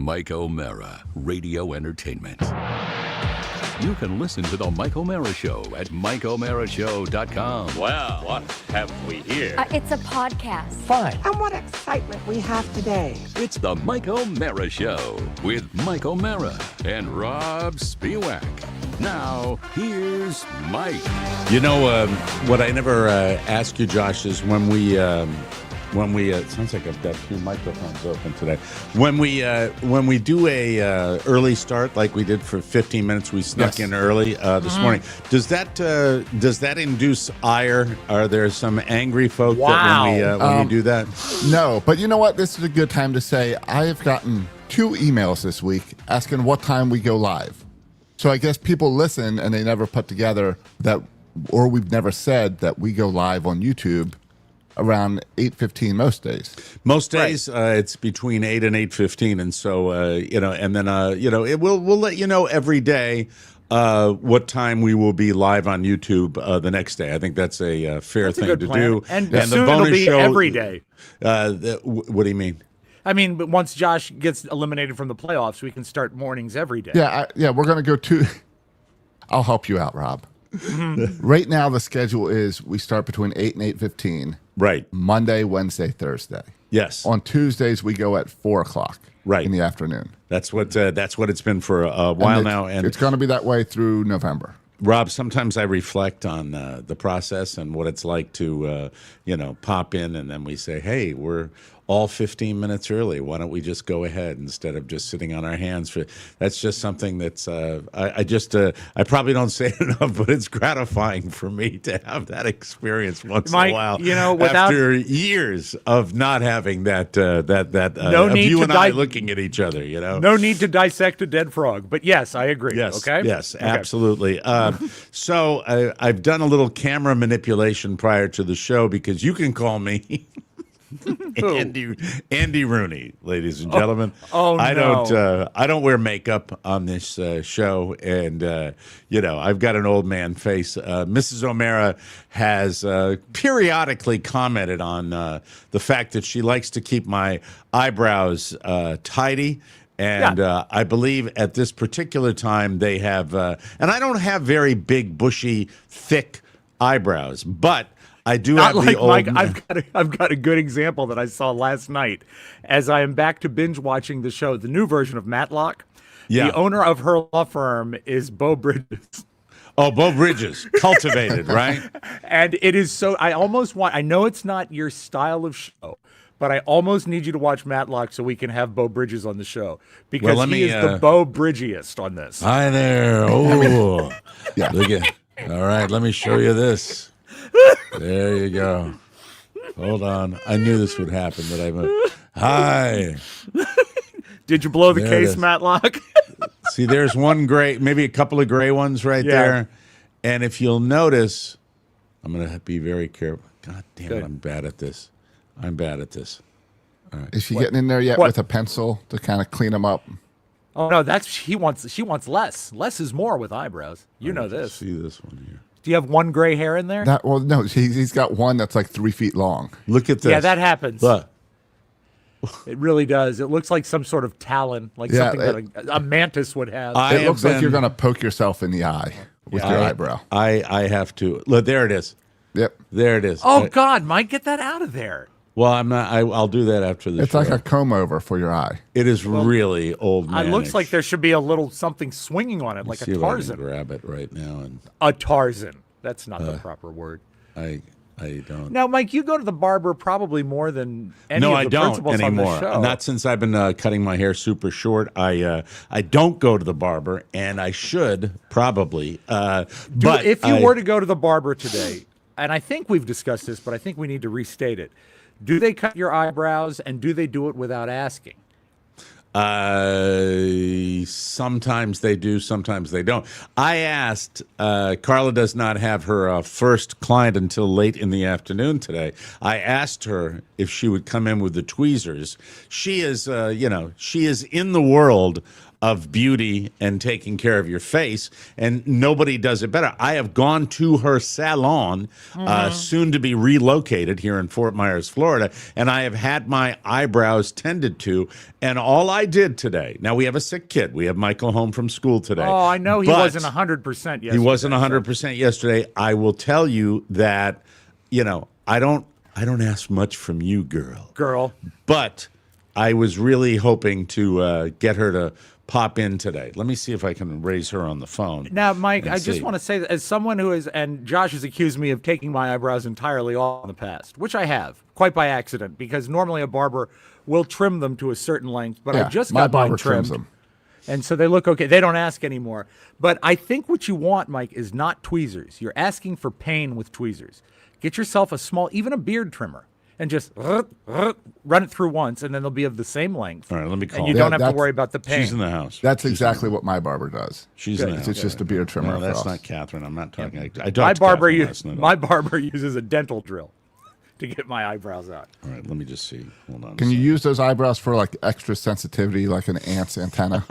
Mike O'Mara, Radio Entertainment. You can listen to The Mike O'Mara Show at MikeO'MaraShow.com. Well, what have we here? It's a podcast. Fine. And what excitement we have today. It's The Mike O'Mara Show with Mike O'Mara and Robb Spiewak. Now, here's Mike. You know, what I never ask you, Josh, is when we it sounds like I've got two microphones open today. When we do a early start like we did for 15 minutes, we snuck in early this morning. Does that induce ire? Are there some angry folk that when we do that? No, but you know what? This is a good time to say I have gotten 2 emails this week asking what time we go live. So I guess people listen and they never put together that, or we've never said that we go live on YouTube around 8:15 most days. Most days, it's between 8 and 8:15, and so and then we'll let you know every day what time we will be live on YouTube the next day. I think that's a fair thing to do. And the soon bonus it'll be show every day. What do you mean? I mean, but once Josh gets eliminated from the playoffs, we can start mornings every day. Yeah, we're going to go to... I'll help you out, Rob. Right now, the schedule is we start between 8 and 8:15. Right. Monday, Wednesday, Thursday. Yes. On Tuesdays, we go at 4 o'clock. Right. In the afternoon. That's what it's been for a while now, and it's going to be that way through November. Rob, sometimes I reflect on the process and what it's like to pop in, and then we say, hey, we're all 15 minutes early. Why don't we just go ahead instead of just sitting on our hands? That's just something that's I probably don't say it enough, but it's gratifying for me to have that experience once in a while. After years of not having that of you and I looking at each other, No need to dissect a dead frog, but yes, I agree. Yes, okay? Yes, okay. Absolutely. So I've done a little camera manipulation prior to the show because you can call me Andy Rooney, ladies and gentlemen. I don't wear makeup on this show, and I've got an old man face. Mrs. O'Mara has periodically commented on the fact that she likes to keep my eyebrows tidy. And I believe at this particular time they have, and I don't have very big, bushy, thick eyebrows, but I do Not have like the old. Mike, I've got a good example that I saw last night as I am back to binge watching the show, the new version of Matlock. Yeah. The owner of her law firm is Bo Bridges. Oh, Bo Bridges, cultivated, right? And it is so. I know it's not your style of show, but I almost need you to watch Matlock so we can have Bo Bridges on the show because he is the Bo Bridgiest on this. Hi there. Oh, yeah. Look at. All right, let me show you this. There you go. Hold on. I knew this would happen, but hi. Did you blow the case, Matlock? See, there's one gray, maybe a couple of gray ones right there. And if you'll notice, I'm going to be very careful. God damn it, I'm bad at this. All right. Is she getting in there yet with a pencil to kind of clean them up? Oh no, she wants less. Less is more with eyebrows. You know this. See this one here. Do you have one gray hair in there? No, he's got one that's like 3 feet long. Look at this. Yeah, that happens. Look. It really does. It looks like some sort of talon, like something that a mantis would have. It looks like you're going to poke yourself in the eye with your eyebrow. I have to. Look, there it is. Yep. There it is. Oh, God, Mike, get that out of there. Well, I'm not. I'll do that after the show. It's like a comb over for your eye. It is really old man. It looks like there should be a little something swinging on it, like a Tarzan. I can grab it right now. A Tarzan. That's not the proper word. I don't. Now, Mike, you go to the barber probably more than any no, of the I don't principals anymore. on the show. Not since I've been cutting my hair super short. I don't go to the barber, and I should probably. But if you were to go to the barber today, and I think we've discussed this, but I think we need to restate it. Do they cut your eyebrows, and do they do it without asking? Sometimes they do, sometimes they don't. I asked, Carla does not have her first client until late in the afternoon today. I asked her if she would come in with the tweezers. She is, she is in the world of beauty and taking care of your face, and nobody does it better. I have gone to her salon, soon to be relocated here in Fort Myers, Florida, and I have had my eyebrows tended to. And all I did today, now we have a sick kid. We have Michael home from school today. Oh, I know he wasn't 100% yesterday. He wasn't 100% yesterday. I will tell you that, I don't ask much from you, girl. But I was really hoping to get her to pop in today. Let me see if I can raise her on the phone. Now, Mike, I just want to say that as someone who is, and Josh has accused me of taking my eyebrows entirely off in the past, which I have, quite by accident, because normally a barber will trim them to a certain length, but I just got mine trimmed. Them. And so they look okay. They don't ask anymore. But I think what you want, Mike, is not tweezers. You're asking for pain with tweezers. Get yourself a small, even a beard trimmer, and just run it through once, and then they'll be of the same length. All right, let me call. And you don't have to worry about the pain. She's in the house. That's exactly what my barber does. She's in the house. It's just a beard trimmer. No, that's for us. not Catherine. I'm not talking. Yeah. My barber uses a dental drill to get my eyebrows out. All right, let me just see. Hold on. Can you use those eyebrows for like extra sensitivity, like an ant's antenna?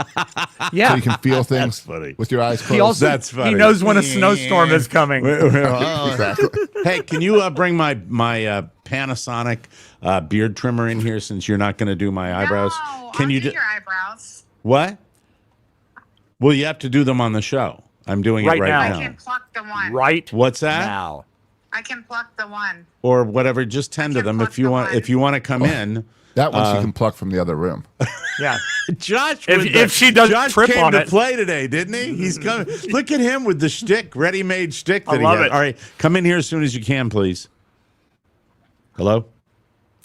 Yeah, so you can feel things with your eyes closed. That's funny. He knows when a snowstorm is coming. Exactly. Hey, can you bring my Panasonic beard trimmer in here since you're not going to do my eyebrows? Can you do your eyebrows? What? Well, you have to do them on the show. I'm doing it right now. I can pluck the one. What's that? Now. I can pluck the one. Or whatever. Just tend to them if you want. If you want to come in. That one she can pluck from the other room. Yeah, Josh. If she doesn't Josh trip came on to it. play today, didn't he? He's coming. Look at him with the shtick, ready-made shtick that I love he has. it. All right, come in here as soon as you can, please. Hello.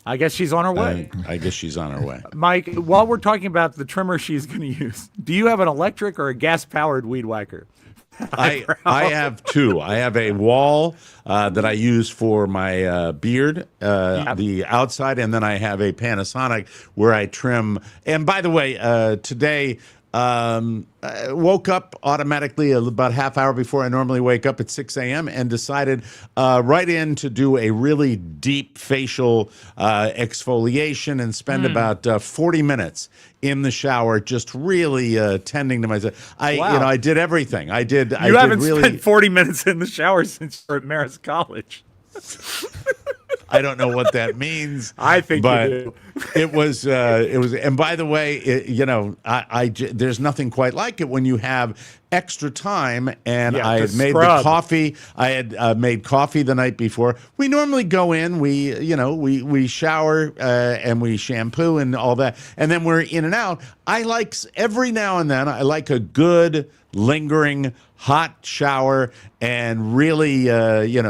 I guess she's on her way. I guess she's on her way. Mike, while we're talking about the trimmer she's going to use, do you have an electric or a gas-powered weed whacker? I have two. I have a wall that I use for my beard, the outside, and then I have a Panasonic where I trim. And by the way, today I woke up automatically about half hour before I normally wake up at 6 a.m. and decided right in to do a really deep facial exfoliation and spend about 40 minutes in the shower, just really tending to myself. I did everything. You haven't spent 40 minutes in the shower since you're at Marist College. I don't know what that means. I think but you do. it was. And by the way, there's nothing quite like it when you have extra time. And I had made the coffee. I had made coffee the night before. We normally go in. We shower and we shampoo and all that, and then we're in and out. I like every now and then. I like a good lingering hot shower and really,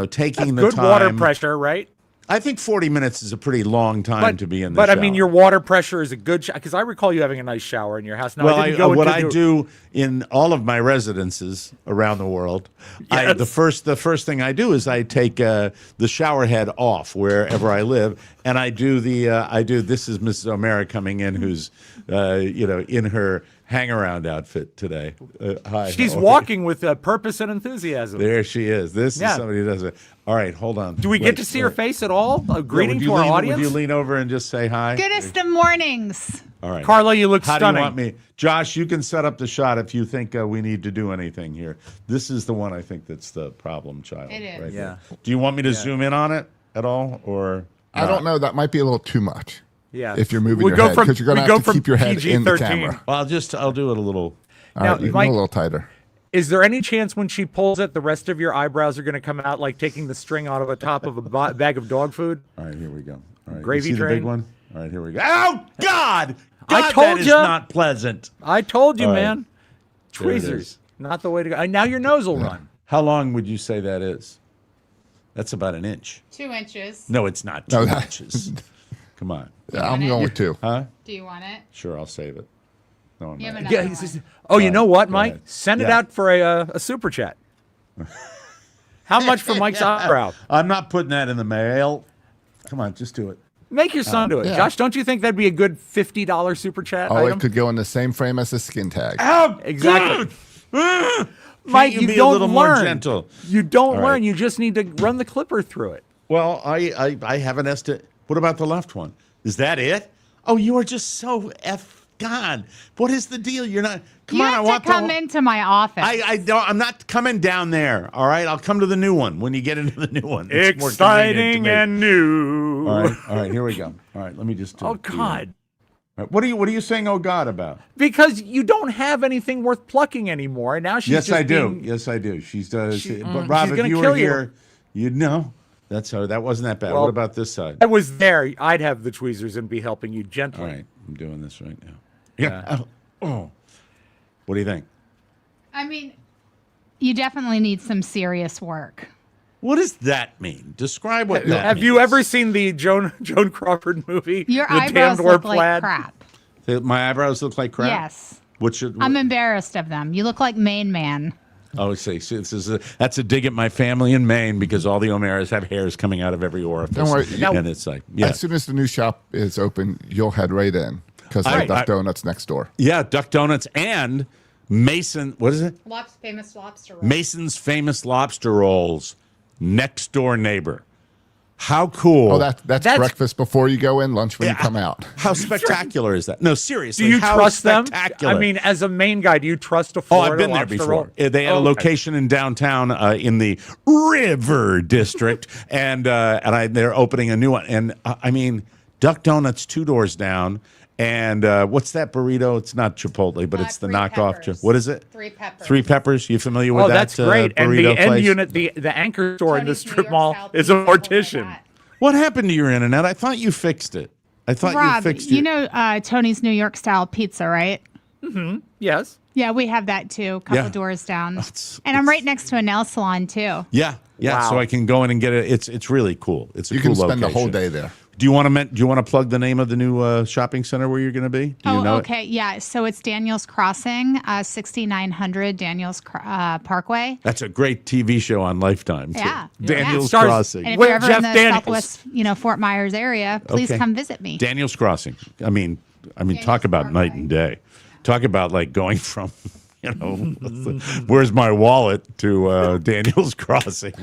taking the good time. Water pressure, right? I think 40 minutes is a pretty long time to be in the shower. But I mean, your water pressure is a good shower, because I recall you having a nice shower in your house. Now, well, I do in all of my residences around the world, the first thing I do is I take the shower head off wherever I live, and I do this is Mrs. O'Mara coming in, who's in her hang-around outfit today. Hi. She's walking with purpose and enthusiasm. There she is. This is somebody who does it. All right, hold on. Do we get to see her face at all? A greeting to our audience? Would you lean over and just say hi? Goodest of mornings. All right. Carla, you look stunning. How do you want me? Josh, you can set up the shot if you think we need to do anything here. This is the one I think that's the problem child. It is. Right Yeah. there. Do you want me to zoom in on it at all? Or I don't know. That might be a little too much. Yeah. If you're moving your head, because you're going to have to keep your head in the camera. Well, I'll do it a little. All right, you can go a little tighter. Is there any chance when she pulls it, the rest of your eyebrows are going to come out like taking the string out of the top of a bag of dog food? All right, here we go. All right, Gravy you see train? the big one? All right, here we go. Oh, God! I told that is you. not pleasant. I told you, All right. man. Tweezers, not the way to go. Now your nose will run. How long would you say that is? That's about an inch. 2 inches. No, it's not 2 inches. Come on. Yeah, I'm going with 2. Huh? Do you want it? Sure, I'll save it. No, I'm You have not. another Yeah. one. Oh, you know what, go Mike? ahead. Send it Yeah. out for a super chat. How much for Mike's eyebrow? I'm not putting that in the mail. Come on, just do it. Make your son do it. yeah. Josh, don't you think that'd be a good $50 super chat Oh, item? it could go in the same frame as the skin tag. Oh, Exactly. God. Mike, Can't you be don't a little learn. more gentle. You don't All learn. right. You just need to run the clipper through it. Well, I have an estimate. What about the left one? Is that it? Oh, you are just so God, what is the deal? You're not. Come You on, have I to want come the. into my office. I don't. I'm not coming down there. All right, I'll come to the new one when you get into the new one. It's more convenient Exciting to me. and new. All right, here we go. All right, let me just. Oh God. All right, what are you saying? Oh God, about? Because you don't have anything worth plucking anymore. And now she's Yes, just I do. being- Yes, I do. She's does. But she's Rob, if gonna you were kill you. here, you'd know. That's how. That wasn't that bad. Well, what about this side? I was there. I'd have the tweezers and be helping you gently. All right, I'm doing this right now. Yeah. Oh. What do you think? I mean, you definitely need some serious work. What does that mean? Describe what that Have means. you ever seen the Joan Crawford movie? Your The eyebrows Damned Wore look like Plaid? crap. My eyebrows look like crap? Yes. What should I'm embarrassed of them. You look like Maine Man. Oh, see, that's a dig at my family in Maine because all the O'Maras have hairs coming out of every orifice. Don't worry. And it's like, yeah. As soon as the new shop is open, you'll head right in because I- Duck Donuts next door. Yeah, Duck Donuts and Mason, what is it? Famous lobster roll. Mason's Famous Lobster Rolls, next door neighbor. How cool. Oh, that's breakfast before you go in, lunch when you Yeah. come out. How spectacular is that? No, seriously. Do you how trust them? spectacular. I mean, as a Maine guy, do you trust a Oh, Florida I've been there lobster before. roll? They had a Okay. location in downtown in the River District, and they're opening a new one. And I mean, Duck Donuts 2 doors down. And what's that burrito? It's not Chipotle, but it's the Three knockoff. Peppers. What is it? Three Peppers. Three Peppers. You familiar with Oh, that? that's great. And the burrito end place? unit, the anchor store in the Tony's New strip York mall style is a pizza, go like mortician. that. What happened to your internet? I thought you fixed it. I thought you Rob, fixed you it. know Tony's New York style pizza, right? Yes. Yeah, we have that too. A couple Yeah. doors down. It's- And I'm right next to a nail salon too. Yeah. Wow. So I can go in and get it. It's really cool. It's a You cool can spend the whole location. day there. Do you want to plug the name of the new shopping center where you're going to be? Do you know it? okay. Yeah. So it's Daniels Crossing, 6900 Daniels Parkway. That's a great TV show on Lifetime. Too. Yeah. Daniel's Yeah. Stars- Crossing. And if Where you're ever Jeff in the Daniels. Southwest, Fort Myers area, please Okay. come visit me. Daniel's Crossing. I mean, talk about night and day. Talk about like going from, where's my wallet to Daniel's Crossing.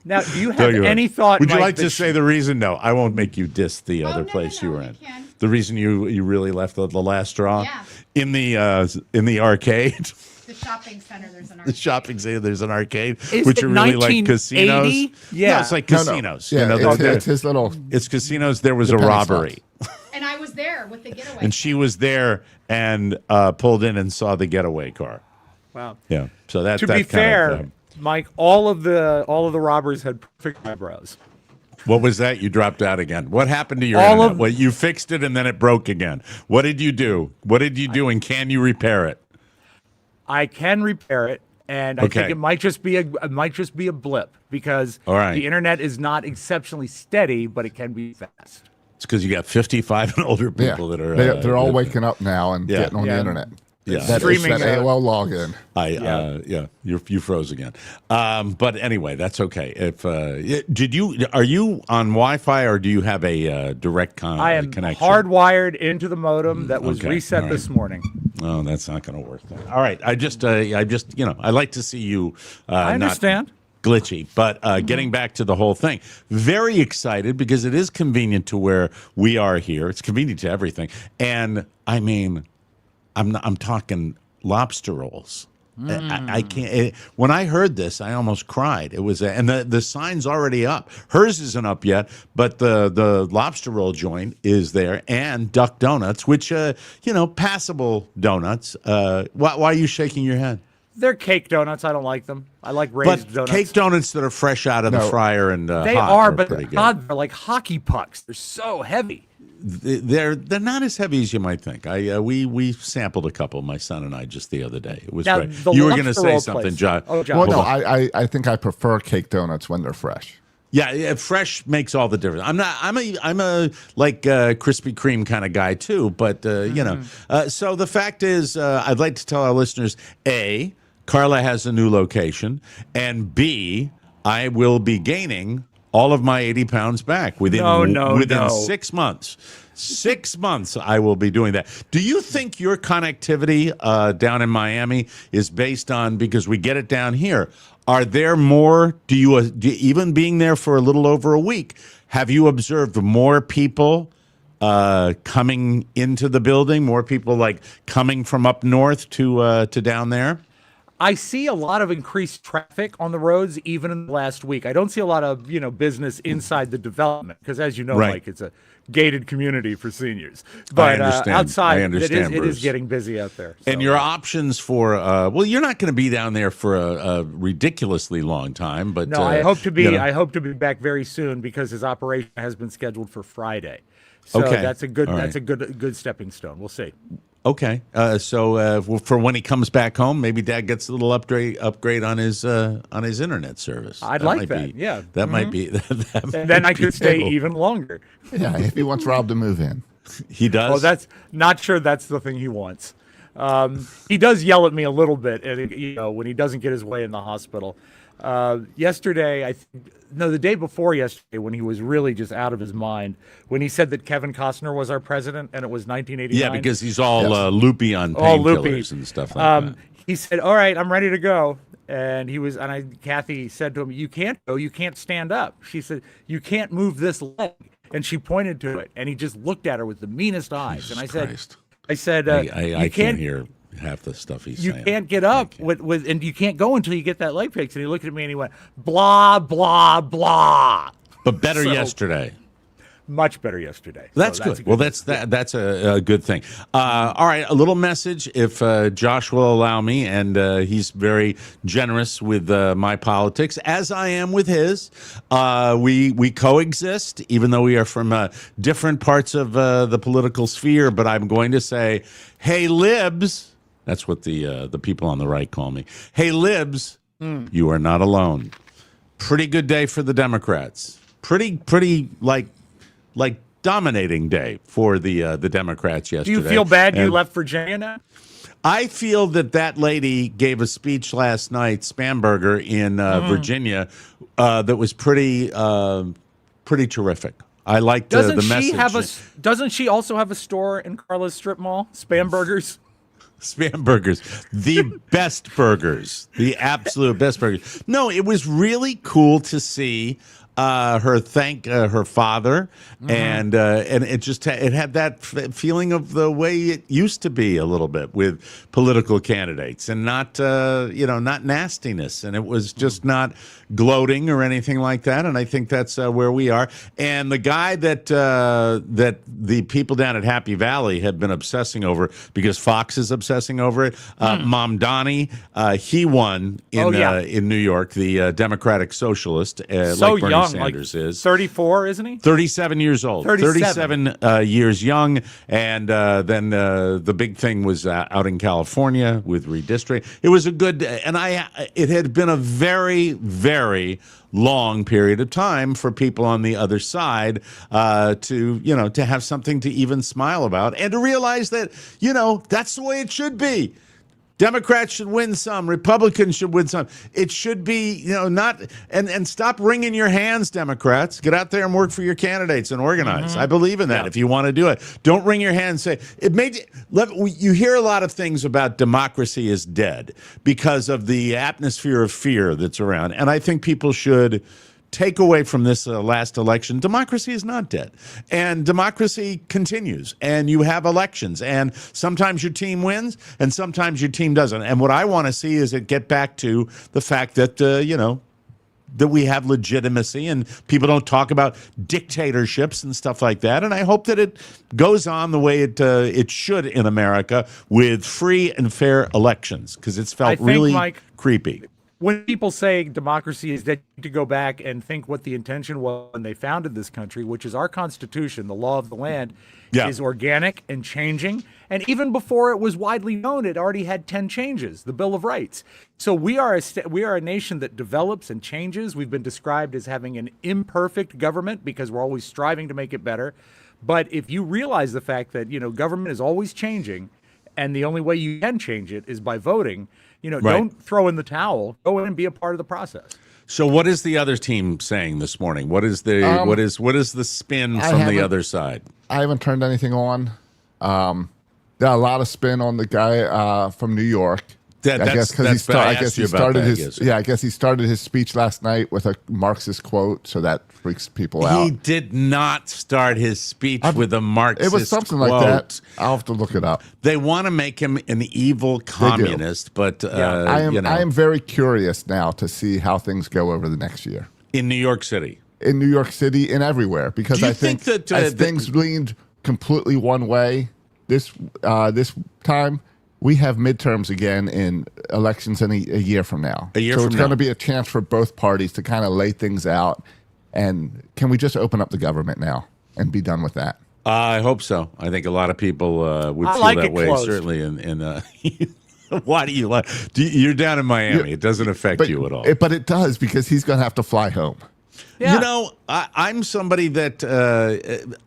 Now, do you Tell have you what. any thought? Would you Mike, like to that say the reason? No, I won't make you diss the other no, place no, you were you in. can. The reason you really left the last straw Yeah. in the arcade. The shopping center, there's an The shopping center, there's an arcade, Is which it are really like 1980? casinos. Yeah. No, it's like No, no. casinos. Yeah, they're- it's his little. it's casinos. There was a penny robbery, And I was there with the getaway. and she was there and pulled in and saw the getaway car. Wow. Yeah. So that To that be kind fair, of, Mike, all of the robbers had perfect eyebrows. what was that? You dropped out again. What happened to your All internet? of- Well, you fixed it and then it broke again. What did you do? What did you do? And can you repair it? I can repair it, and I Okay. think it might just be a blip because All right. the internet is not exceptionally steady, but it can be fast. It's because you got 55 and older Yeah, people that are. they're all waking up now and Yeah. getting on Yeah. the internet. Yeah. That, Streaming, that AOL login. You froze again. But anyway, that's okay. If are you on Wi-Fi or do you have a direct I am connection? hardwired into the modem that was Okay. reset All this right. morning. Oh, that's not going to work. Then. All right. I just I like to see you. I understand. Not glitchy, but getting back to the whole thing, very excited because it is convenient to where we are here. It's convenient to everything, and I mean, I'm talking lobster rolls. I can't. When I heard this, I almost cried. It was, and the sign's already up. Hers isn't up yet, but the lobster roll joint is there, and Duck Donuts, which passable donuts. Why are you shaking your head? They're cake donuts. I don't like them. I like raised But donuts. cake donuts that are fresh out of the No. fryer and They hot are, but pretty good. God, they're like hockey pucks. They're so heavy. They're not as heavy as you might think. We sampled a couple, my son and I, just the other day. It was Now, great. the You were going to lobster say roll something, place. John. Oh, John. Well, Hold no, on. I think I prefer cake donuts when they're fresh. Yeah, fresh makes all the difference. I'm a like Krispy Kreme kind of guy too, but So the fact is, I'd like to tell our listeners: A, Carla has a new location, and B, I will be gaining all of my 80 pounds back within No. 6 months. 6 months, I will be doing that. Do you think your connectivity down in Miami is based on, because we get it down here, are there more, even being there for a little over a week, have you observed more people coming into the building? More people like coming from up north to down there? I see a lot of increased traffic on the roads, even in the last week. I don't see a lot of, business inside the development because, as you know, Right. Mike, it's a gated community for seniors. But outside, it is getting busy out there. And your options for you're not going to be down there for a ridiculously long time, but no, I hope to be. I hope to be back very soon because his operation has been scheduled for Friday. So Okay. that's a good. All That's right. a good stepping stone. We'll see. Okay, so for when he comes back home, maybe Dad gets a little upgrade on his internet service. I'd That like might that. be- Yeah. that might be. That And might then I be could stay cool. even longer. Yeah, if he wants Rob to move in. He does. Oh, that's not sure. That's the thing he wants. He does yell at me a little bit, and when he doesn't get his way in the hospital. Yesterday, the day before yesterday, when he was really just out of his mind, when he said that Kevin Costner was our president, and it was 1989. Yeah, because he's all loopy on All loopy. painkillers and stuff like that. He said, "All right, I'm ready to go." And Kathy said to him, "You can't go. You can't stand up." She said, "You can't move this leg." And she pointed to it, and he just looked at her with the meanest eyes. Jesus And Christ. I said, I can't hear half the stuff he's you saying. can't get up and you can't go until you get that leg fixed." And he looked at me and he went, "Blah, blah, blah." But better So- yesterday. Much better yesterday. That's So good. a Well, that's a good thing. All right, a little message, if Josh will allow me, and he's very generous with my politics, as I am with his. We coexist, even though we are from different parts of the political sphere. But I'm going to say, hey, libs. That's what the people on the right call me. Hey, libs, you are not alone. Pretty good day for the Democrats. Pretty like dominating day for the Democrats yesterday. Do you feel bad you And left Virginia now? I feel that lady gave a speech last night, Spamberger, in Virginia, that was pretty terrific. I liked the message. Doesn't she also have a store in Carla's strip mall, Spambergers? Spambergers, the best burgers, the absolute best burgers. No, it was really cool to see her thank her father, and it just it had that feeling of the way it used to be a little bit with political candidates, and not not nastiness, and it was just not gloating or anything like that. And I think that's where we are. And the guy that the people down at Happy Valley have been obsessing over, because Fox is obsessing over it, Mamdani, he won in New York, the Democratic Socialist, So like Bernie young, Sanders like is. 34, isn't he? 37 years old. 37 years young. And then the big thing was out in California with redistricting. It was a good, and it had been a very, very long period of time for people on the other side to have something to even smile about, and to realize that, that's the way it should be. Democrats should win some. Republicans should win some. It should be, not, and stop wringing your hands, Democrats. Get out there and work for your candidates and organize. I believe in that. If you want to do it, don't wring your hands. Say you hear a lot of things about democracy is dead because of the atmosphere of fear that's around. And I think people should take away from this last election, democracy is not dead. And democracy continues. And you have elections. And sometimes your team wins, and sometimes your team doesn't. And what I want to see is it get back to the fact that, that we have legitimacy, and people don't talk about dictatorships and stuff like that. And I hope that it goes on the way it should in America, with free and fair elections, because it's felt really creepy. When people say democracy is dead, to go back and think what the intention was when they founded this country, which is our Constitution, the law of the land, is organic and changing. And even before it was widely known, it already had 10 changes, the Bill of Rights. So we are a nation that develops and changes. We've been described as having an imperfect government because we're always striving to make it better. But if you realize the fact that, government is always changing, and the only way you can change it is by voting, don't throw in the towel. Go in and be a part of the process. So what is the other team saying this morning? What is the what is the spin from the other side? I haven't turned anything on. There are a lot of spin on the guy from New York. guess because he started his speech last night with a Marxist quote, so that freaks people out. He did not start his speech with a Marxist It was something quote. like that. I'll have to look it up. They want to make him an evil communist, but I am very curious now to see how things go over the next year in New York City. In New York City and everywhere, because I think that as things leaned completely one way this time, we have midterms again in elections in a year from now. So it's going to be a chance for both parties to kind of lay things out. And can we just open up the government now and be done with that? I hope so. I think a lot of people would feel that way. Closed. Certainly, why do you like? You're down in Miami. It doesn't affect you at all. But it does, because he's going to have to fly home. Yeah. You know, I'm somebody that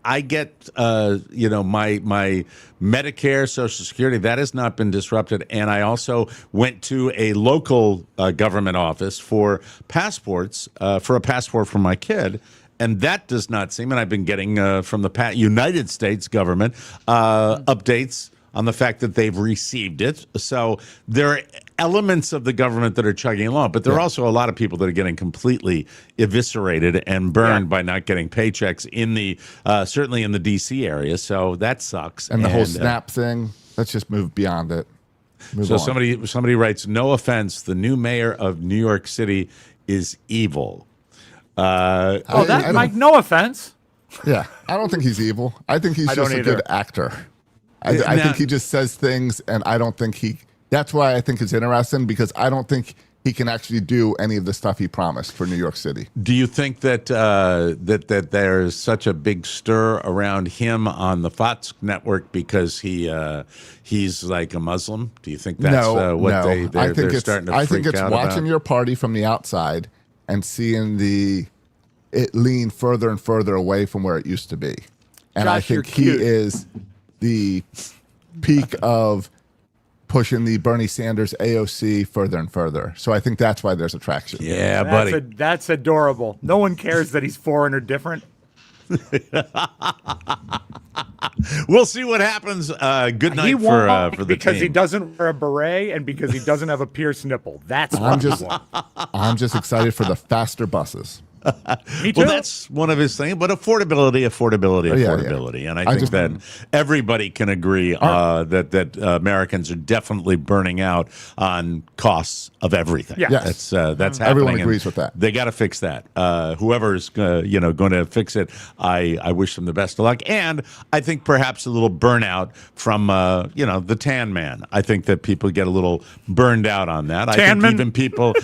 I get, my Medicare, Social Security, that has not been disrupted. And I also went to a local government office for passports, for a passport for my kid. And that does not seem, and I've been getting from the United States government updates on the fact that they've received it. So there are elements of the government that are chugging along, but there are also a lot of people that are getting completely eviscerated and burned by not getting paychecks in the certainly in the D.C. area. So that sucks. And the whole SNAP thing, let's just move beyond it. Move on. Somebody writes, no offense, the new mayor of New York City is evil. Mike, no offense. Yeah, I don't think he's evil. I think he's just a good actor. I think he just says things, and I don't think that's why I think it's interesting, because I don't think he can actually do any of the stuff he promised for New York City. Do you think that that there's such a big stir around him on the Fox network because he's like a Muslim? Do you think that's what they're starting to freak out about? I think it's watching your party from the outside and seeing it lean further and further away from where it used to be. And Josh, I think he is the peak of pushing the Bernie Sanders AOC further and further. So I think that's why there's attraction. Yeah, buddy. That's adorable. No one cares that he's foreign or different. We'll see what happens. Good night for the because team. he doesn't wear a beret and because he doesn't have a pierced nipple. That's what I'm just excited for the faster buses. Me too. Well, that's one of his things, but affordability. Yeah. And I think that everybody can agree that Americans are definitely burning out on costs of everything. Yeah. Yes. That's happening. Everyone agrees with that. They got to fix that. Whoever's going to fix it, I wish them the best of luck. And I think perhaps a little burnout from the tan man. I think that people get a little burned out on that. I think even people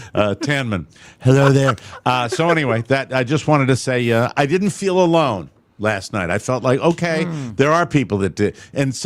Tanman. Hello there. So anyway. That I just wanted to say, I didn't feel alone last night. I felt like, there are people that did. And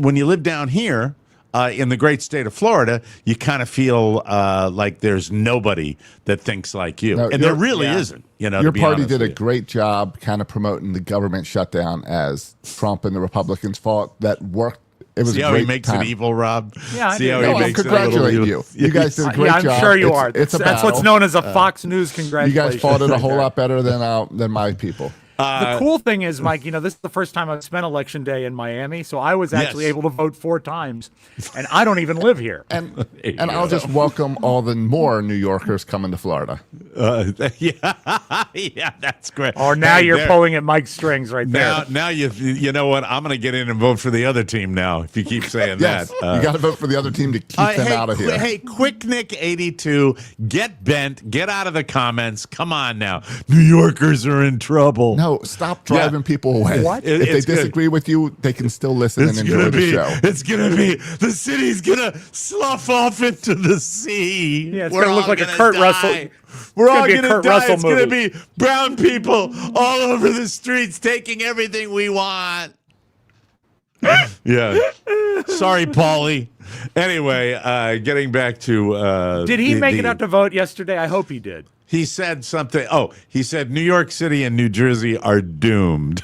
when you live down here in the great state of Florida, you kind of feel like there's nobody that thinks like you. No, and there really isn't. Your party did a great job kind of promoting the government shutdown as Trump and the Republicans fought. That worked. It was See how he makes it evil, Rob? Yeah, See how I'm he makes congratulating you. You guys did a great job. I'm sure you are. It's that's what's known as a Fox News congratulations. You guys fought it a whole lot better than my people. The cool thing is, Mike, this is the first time I've spent Election Day in Miami, so I was actually able to vote 4 times, and I don't even live here. And I'll just welcome all the more New Yorkers coming to Florida. Yeah, that's great. Or now you're pulling at Mike's strings right there. Now you know what? I'm going to get in and vote for the other team now. If you keep saying yes, that, you got to vote for the other team to keep them out of here. Hey, Quick Nick 82, get bent, get out of the comments. Come on now, New Yorkers are in trouble. No, stop driving people away. What? If they disagree with you, they can still listen and enjoy the show. It's gonna be the city's gonna slough off into the sea. Yeah, it's gonna look like a Kurt Russell. We're all gonna die. Russell It's gonna be brown people all over the streets taking everything we want. Yeah. Sorry, Paulie. Anyway, getting back to did he make it out to vote yesterday? I hope he did. He said something. Oh, he said New York City and New Jersey are doomed.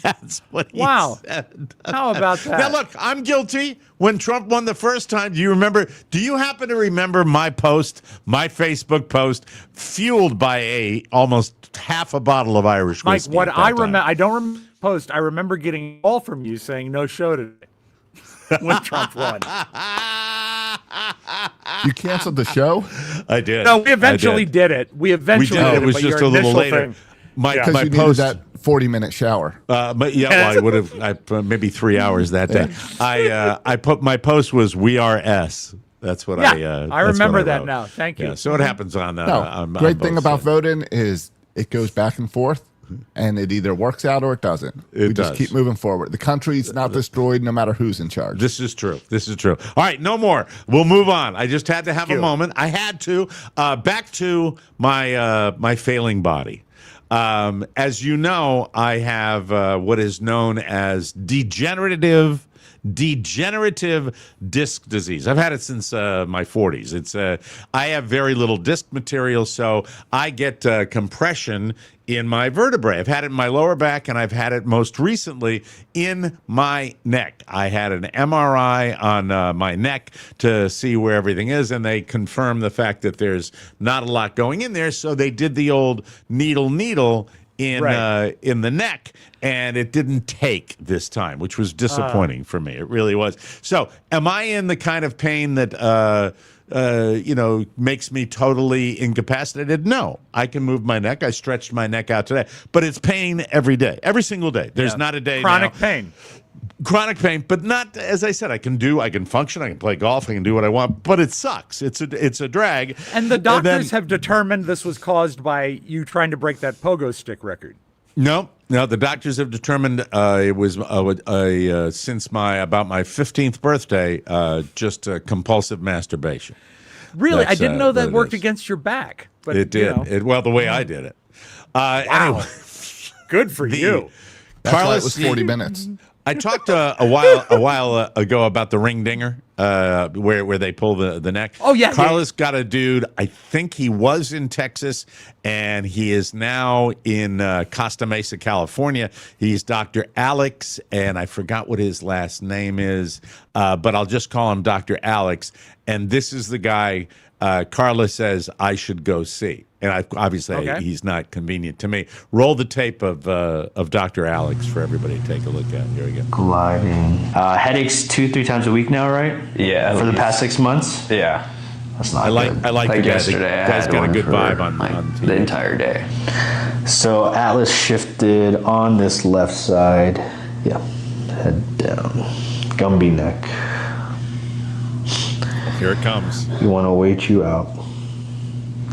That's what he said. How about that? Now, look, I'm guilty. When Trump won the first time, do you happen to remember my Facebook post, fueled by almost half a bottle of Irish whiskey? Mike, what I remember, I don't remember the post. I remember getting a call from you saying no show today when Trump won. You canceled the show? I did. No, we eventually did it. We eventually did It was but just your a little initial later. thing- Because My you post needed that 40-minute shower. but I would have maybe 3 hours that day. I put my post was "We Are S." That's what I remember that wrote. now. Thank you. Yeah, so it happens on. Great thing both about sides. voting is it goes back and forth, and it either works out or it doesn't. We just does. keep moving forward. The country's not destroyed no matter who's in charge. This is true. All right, no more. We'll move on. I just had to have a moment. I had to. Back to my failing body. As you know, I have what is known as degenerative disc disease. I've had it since my 40s. It's I have very little disc material, so I get compression in my vertebrae. I've had it in my lower back, and I've had it most recently in my neck. I had an MRI on my neck to see where everything is, and they confirmed the fact that there's not a lot going in there, so they did the old needle in the neck, and it didn't take this time, which was disappointing for me. It really was. So, am I in the kind of pain that makes me totally incapacitated? No, I can move my neck. I stretched my neck out today, but it's pain every day, every single day. There's not a day Chronic now. Chronic pain, but not, as I said, I can function, I can play golf, I can do what I want, but it sucks. It's a drag. And the doctors have determined this was caused by you trying to break that pogo stick record. No, the doctors have determined it was since about my 15th birthday, just compulsive masturbation. Really? I didn't know that worked is. against your back. But It did. The way I did it. Anyway, good for you. That's why Carlos, it was 40 minutes. I talked a while ago about the ring dinger, where they pull the neck. Oh, yeah. Carlos got a dude. I think he was in Texas, and he is now in Costa Mesa, California. He's Dr. Alex, and I forgot what his last name is, but I'll just call him Dr. Alex. And this is the guy Carlos says I should go see. And obviously he's not convenient to me. Roll the tape of Dr. Alex for everybody to take a look at. Here we go. Gliding. Headaches 2-3 times a week now, right? Yeah. For the past 6 months? Yeah. That's not I like good. the guy. Yesterday, The I guy's had got a one good for, vibe on the TV. entire day. So Atlas shifted on this left side. Yeah. Head down. Gumby neck. Here it comes. You want to wait you out.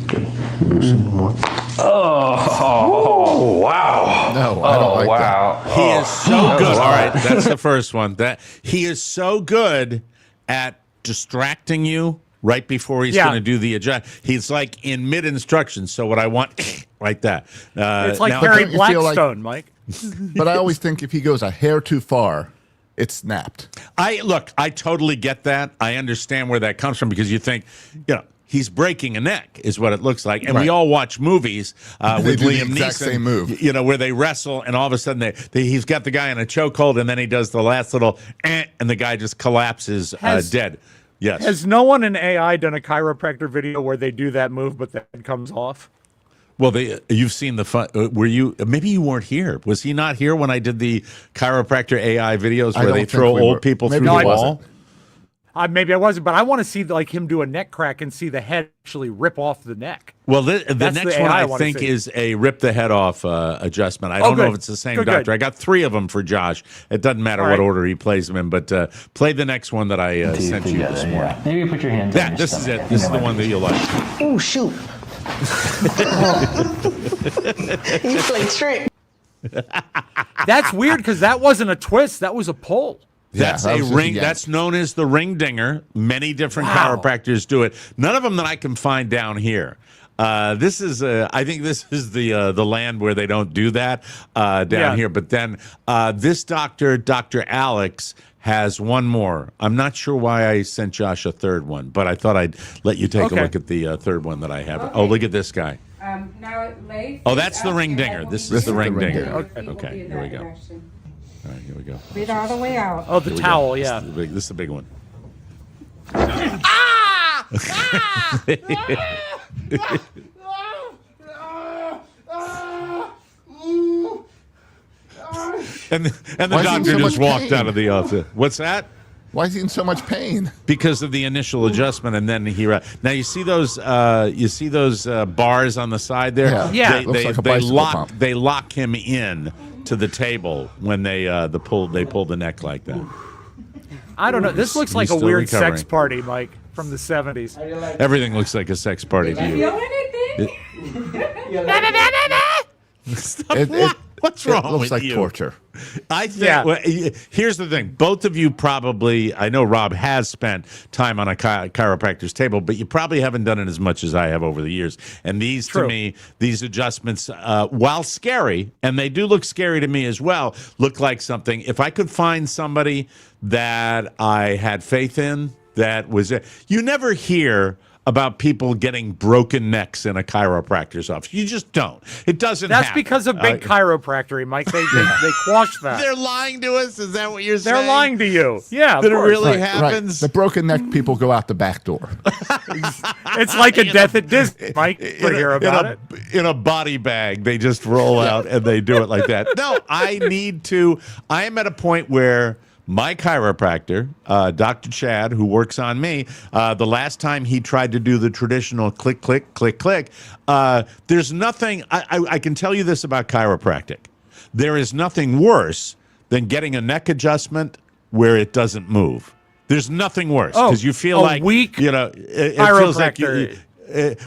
Good. Move some more. Oh, wow. No, I don't like that. He is so good. All right, that's the first one. He is so good at distracting you right before he's going to do the adjust. He's like in mid instructions. So what I want, like that. It's like now- Harry Don't you feel like- Blackstone, Mike. But I always think if he goes a hair too far, it's snapped. I totally get that. I understand where that comes from because you think, he's breaking a neck is what it looks like. And we all watch movies with do the Liam exact Neeson, same move. where they wrestle and all of a sudden he's got the guy in a chokehold and then he does the last little and the guy just collapses dead. Yes. Has no one in AI done a chiropractor video where they do that move but the head comes off? Well, you've seen the fun. Were you? Maybe you weren't here. Was he not here when I did the chiropractor AI videos where they throw old people through the wall? Maybe I wasn't, but I want to see him do a neck crack and see the head actually rip off the neck. Well, the next one I think is a rip the head off adjustment. I don't know if it's the same doctor. I got 3 of them for Josh. It doesn't matter what order he plays them in, but play the next one that I sent you this morning. Yeah. Maybe put your hands on your This is stomach. it. This is the one that you'll like. Oh, shoot. You played straight. That's weird because that wasn't a twist. That was a pull. That's a ring. That's known as the ring dinger. Many different chiropractors do it. None of them that I can find down here. This is, I think, this is the land where they don't do that down here. But then this doctor, Dr. Alex, has one more. I'm not sure why I sent Josh a third one, but I thought I'd let you take a look at the third one that I have. Oh, look at this guy. Oh, that's the ring dinger. This is the ring dinger. Okay, here we go. All right, here we go. Breathe all the way out. Oh, the towel, yeah. This is the big one. And the doctor just walked out of the office. What's that? Why is he in so much pain? Because of the initial adjustment, and then he. Now you see those bars on the side there. Yeah. Looks like a bicycle pump. They lock him in to the table when they pull the neck like that. I don't know. This looks like a still weird recovering. sex party, Mike, from the 70s. Everything looks like a sex party to you. What's wrong It looks with like you? torture. I think. Well, here's the thing. Both of you probably. I know Rob has spent time on a chiropractor's table, but you probably haven't done it as much as I have over the years. And these, to me, these adjustments, while scary, and they do look scary to me as well, look like something. If I could find somebody that I had faith in, that was. You never hear about people getting broken necks in a chiropractor's office. You just don't. It doesn't That's happen. because of big chiropractory, Mike. They quash that. They're lying to us? Is that what you're saying? They're lying to you. Yeah, That it course. really Right. happens? The broken neck people go out the back door. It's like a death at Disney, Mike. You hear about it. In a body bag. They just roll out and they do it like that. No, I am at a point where my chiropractor, Dr. Chad, who works on me, the last time he tried to do the traditional click, click, click, click, there's nothing, I can tell you this about chiropractic. There is nothing worse than getting a neck adjustment where it doesn't move. There's nothing worse because you feel like, weak it feels like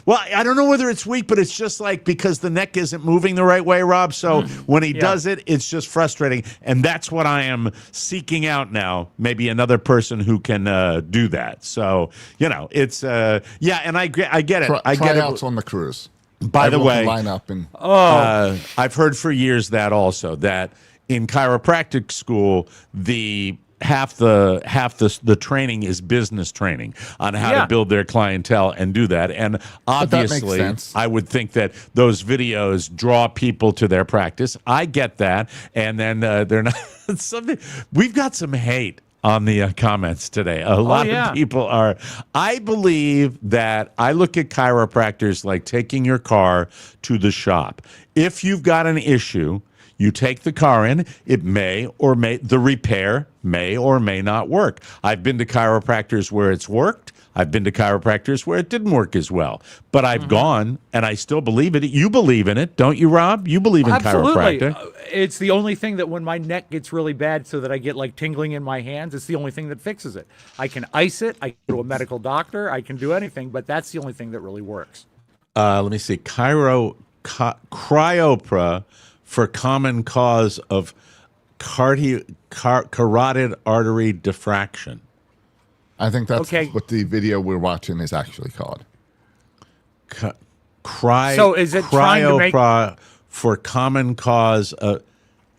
well, I don't know whether it's weak, but it's just like because the neck isn't moving the right way, Rob. So when he does it, it's just frustrating. And that's what I am seeking out now. Maybe another person who can do that. So, it's, and I get it. I get Tryouts it. on the cruise. By the way, line up and I've heard for years that also, that in chiropractic school, half the training is business training on how to build their clientele and do that. And obviously, I would think that those videos draw people to their practice. I get that. And then they're not something. We've got some hate on the comments today. A lot of people are. I believe that I look at chiropractors like taking your car to the shop. If you've got an issue, you take the car in, the repair may or may not work. I've been to chiropractors where it's worked. I've been to chiropractors where it didn't work as well. But I've gone, and I still believe it. You believe in it, don't you, Rob? You believe in chiropractic. It's the only thing that when my neck gets really bad so that I get like tingling in my hands, it's the only thing that fixes it. I can ice it. I can go to a medical doctor. I can do anything, but that's the only thing that really works. Let me see. Cryopra for common cause of carotid artery diffraction. I think that's what the video we're watching is actually called. So is it trying to make for common cause?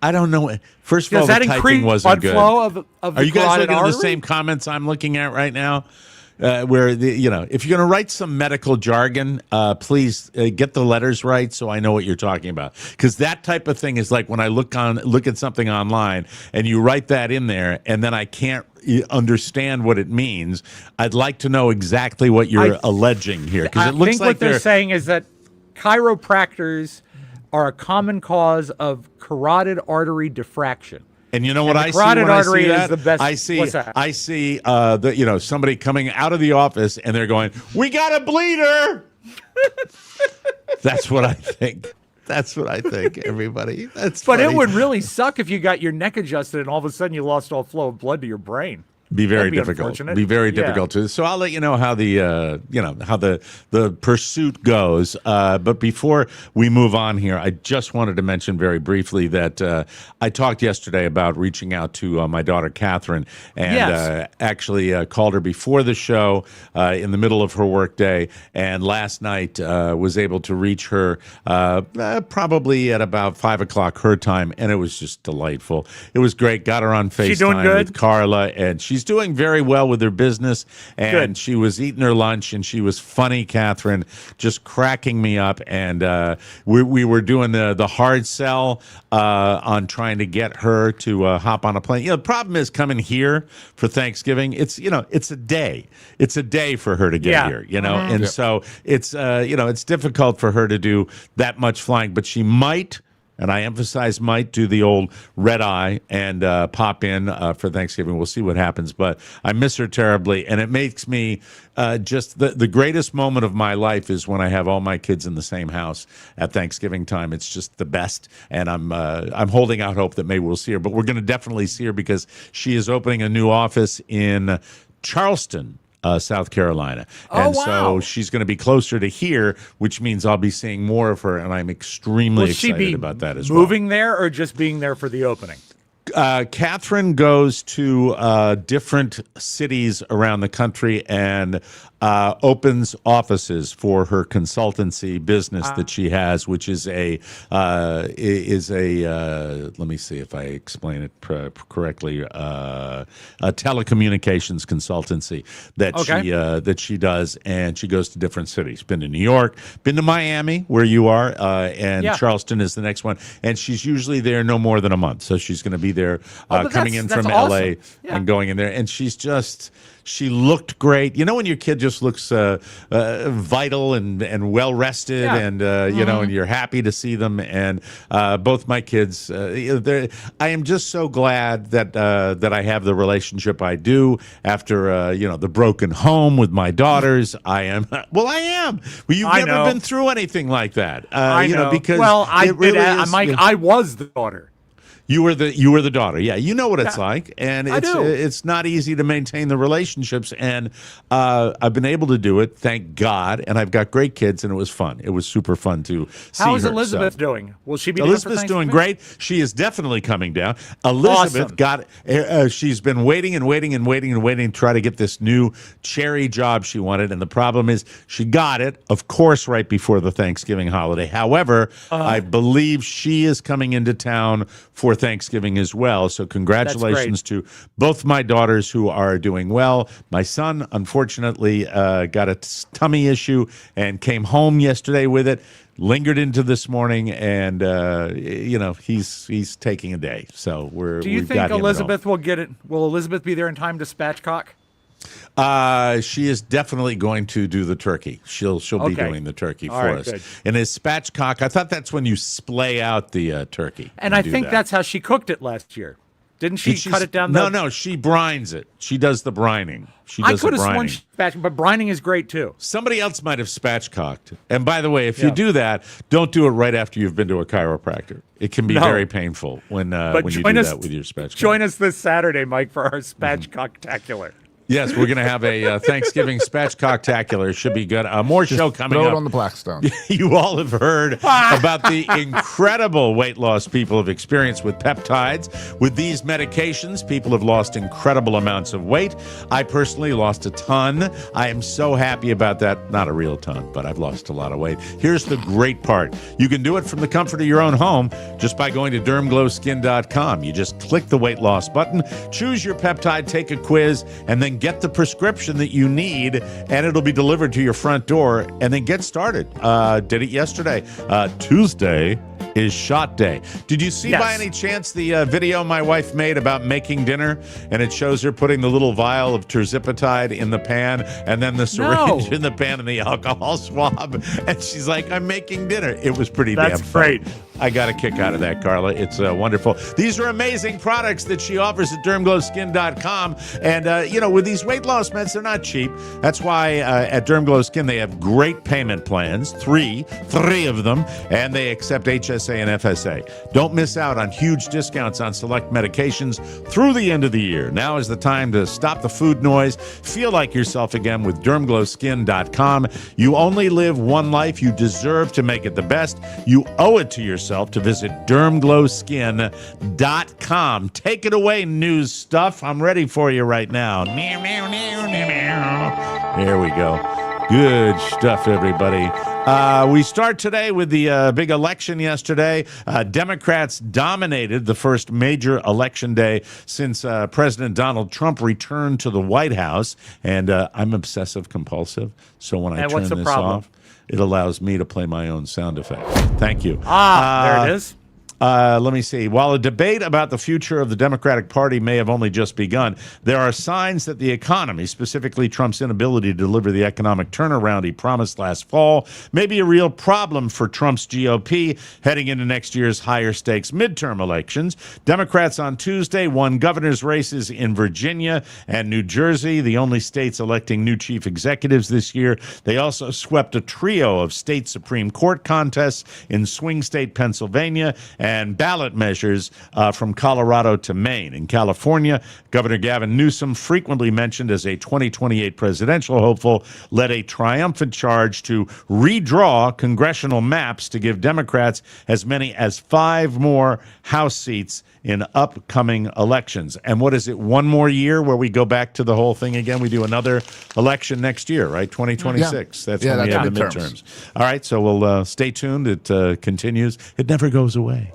I don't know. First of all, the typing wasn't good. Flow of Are you guys looking artery? at the same comments I'm looking at right now? Where if you're going to write some medical jargon, please get the letters right so I know what you're talking about. Because that type of thing is like when I look at something online and you write that in there, and then I can't understand what it means. I'd like to know exactly what you're alleging here, because it looks think like what they're saying is that chiropractors are a common cause of carotid artery diffraction. And you know what I see carotid when I artery see is that? the best. I What's that? see somebody coming out of the office and they're going, "We got a bleeder." That's what I think. That's what I think, everybody. That's But funny. it would really suck if you got your neck adjusted and all of a sudden you lost all flow of blood to your brain. Be very That'd be difficult. unfortunate. Be very Yeah. difficult too. So I'll let you know how the pursuit goes. But before we move on here, I just wanted to mention very briefly that I talked yesterday about reaching out to my daughter Catherine, and actually called her before the show in the middle of her workday, and last night was able to reach her probably at about 5:00 her time, and it was just delightful. It was great. Got her on She doing FaceTime good? with Carla, and she's doing very well with her business, and Good. she was eating her lunch, and she was funny, Catherine, just cracking me up. And we were doing the hard sell on trying to get her to hop on a plane. The problem is coming here for Thanksgiving. It's it's a day. It's a day for her to get here. And so it's it's difficult for her to do that much flying, but she might and I emphasize might, do the old red eye and pop in for Thanksgiving. We'll see what happens, but I miss her terribly, and it makes me just the greatest moment of my life is when I have all my kids in the same house at Thanksgiving time. It's just the best, and I'm holding out hope that maybe we'll see her, but we're going to definitely see her because she is opening a new office in Charleston, South Carolina. And so she's going to be closer to here, which means I'll be seeing more of her, and I'm extremely excited about that as well. Moving there or just being there for the opening? Catherine goes to different cities around the country and opens offices for her consultancy business that she has, which is a let me see if I explain it correctly, a telecommunications consultancy that she does, and she goes to different cities. Been to New York, been to Miami, where you are, and Charleston is the next one, and she's usually there no more than a month, so she's going to be there coming in from LA and going in there, and she looked great. You know when your kid just looks vital and well rested, and you know, and you're happy to see them. And both my kids, I am just so glad that that I have the relationship I do after you know, the broken home with my daughters. I am. Well, I am. Well, you've never been through anything like that. I know. Because I was the daughter. You were the daughter. Yeah, you know what it's like, and it's not easy to maintain the relationships. And I've been able to do it, thank God. And I've got great kids, and it was fun. It was super fun to see her. How is Elizabeth doing? Will she be? Elizabeth's doing great. She is definitely coming down. Elizabeth got. She's been waiting to try to get this new cherry job she wanted, and the problem is she got it, of course, right before the Thanksgiving holiday. However, I believe she is coming into town for Thanksgiving as well. So congratulations to both my daughters who are doing well. My son, unfortunately, got a tummy issue and came home yesterday with it, lingered into this morning, and you know, he's taking a day. So Do you think Elizabeth will get it? Will Elizabeth be there in time to spatchcock? She is definitely going to do the turkey. She'll be doing the turkey for us. Good. And his spatchcock, I thought that's when you splay out the turkey. And I think that's how she cooked it last year. Didn't she cut it down? No, she brines it. She does the brining. I could have sworn but brining is great too. Somebody else might have spatchcocked. And by the way, if you do that, don't do it right after you've been to a chiropractor. It can be very painful when you do that with your spatchcock. Join us this Saturday, Mike, for our spatchcocktacular. Yes, we're going to have a Thanksgiving spatchcocktacular. Should be good. More show coming up. Throw it on the Blackstone. You all have heard about the incredible weight loss people have experienced with peptides. With these medications, people have lost incredible amounts of weight. I personally lost a ton. I am so happy about that. Not a real ton, but I've lost a lot of weight. Here's the great part. You can do it from the comfort of your own home just by going to dermglowskin.com. You just click the weight loss button, choose your peptide, take a quiz, and then get the prescription that you need, and it'll be delivered to your front door, and then get started. Did it yesterday. Tuesday is shot day. Did you see by any chance the video my wife made about making dinner? And it shows her putting the little vial of terzipatide in the pan, and then the syringe in the pan, and the alcohol swab. And she's like, I'm making dinner. It was pretty damn fun. That's great. I got a kick out of that, Carla. It's wonderful. These are amazing products that she offers at dermglowskin.com. And, you know, with these weight loss meds, they're not cheap. That's why at Derm Glow Skin, they have great payment plans, three of them, and they accept HSA and FSA. Don't miss out on huge discounts on select medications through the end of the year. Now is the time to stop the food noise. Feel like yourself again with dermglowskin.com. You only live one life. You deserve to make it the best. You owe it to yourself to visit dermglowskin.com. Take it away, news stuff. I'm ready for you right now. There we go. Good stuff, everybody. We start today with the big election yesterday. Democrats dominated the first major election day since President Donald Trump returned to the White House. And I'm obsessive compulsive, so when I turn this off, it allows me to play my own sound effect. Thank you. There it is. Let me see. While a debate about the future of the Democratic Party may have only just begun, there are signs that the economy, specifically Trump's inability to deliver the economic turnaround he promised last fall, may be a real problem for Trump's GOP heading into next year's higher stakes midterm elections. Democrats on Tuesday won governor's races in Virginia and New Jersey, the only states electing new chief executives this year. They also swept a trio of state Supreme Court contests in swing state Pennsylvania and ballot measures from Colorado to Maine. In California, Governor Gavin Newsom, frequently mentioned as a 2028 presidential hopeful, led a triumphant charge to redraw congressional maps to give Democrats as many as 5 more House seats in upcoming elections. And what is it, one more year where we go back to the whole thing again? We do another election next year, right? 2026. That's when we have the midterms. All right, so we'll stay tuned. It continues. It never goes away.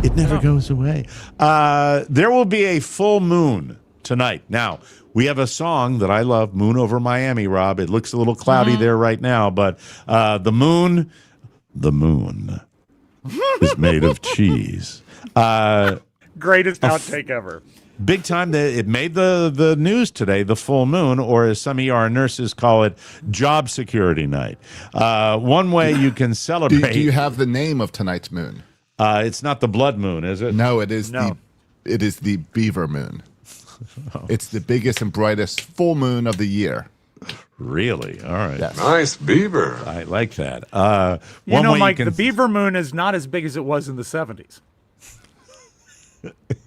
It never goes away. There will be a full moon tonight. Now, we have a song that I love, Moon Over Miami, Rob. It looks a little cloudy there right now, but the moon is made of cheese. Greatest outtake ever. Big time. It made the news today, the full moon, or as some ER nurses call it, job security night. One way you can celebrate. Do you have the name of tonight's moon? It's not the blood moon, is it? No, it is the Beaver Moon. It's the biggest and brightest full moon of the year. Really? All right. Yes. Nice beaver. I like that. Mike, the Beaver Moon is not as big as it was in the 70s.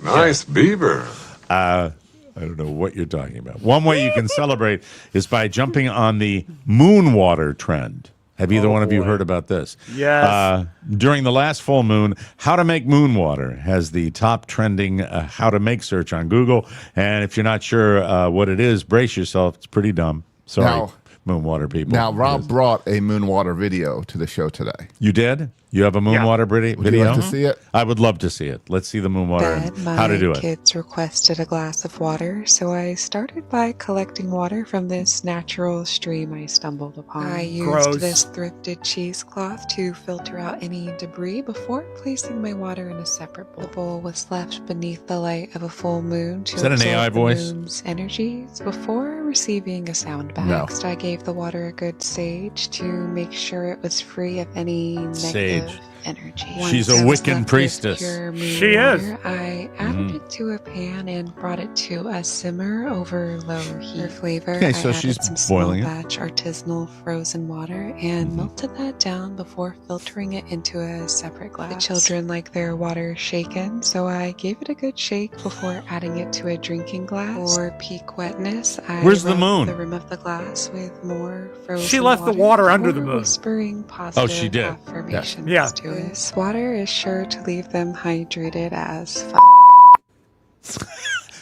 Nice beaver. I don't know what you're talking about. One way you can celebrate is by jumping on the moon water trend. Have either one of you heard about this? Yes. During the last full moon, how to make moon water has the top trending how to make search on Google. And if you're not sure what it is, brace yourself. It's pretty dumb. Sorry, moon water people. Now, Rob brought a moon water video to the show today. You did? You have a moon water video? Would you like to see it? I would love to see it. Let's see the moon water and how to do it. My kids requested a glass of water, so I started by collecting water from this natural stream I stumbled upon. I used this thrifted cheesecloth to filter out any debris before placing my water in a separate bowl. The bowl was left beneath the light of a full moon to absorb the moon's energies before receiving a sound bath. Next, I gave the water a good sage to make sure it was free of any negative energy. She's a Wiccan priestess. She is. I added it to a pan and brought it to a simmer over low heat. For flavor, Okay, so I she's added some small boiling it. batch artisanal frozen water and melted that down before filtering it into a separate glass. The children like their water shaken, so I gave it a good shake before adding it to a drinking glass. For peak wetness, I Where's the rubbed moon? the rim of the glass with more frozen She left the water under the moon. Whispering positive she did. affirmations Yeah. to it. This water is sure to leave them hydrated as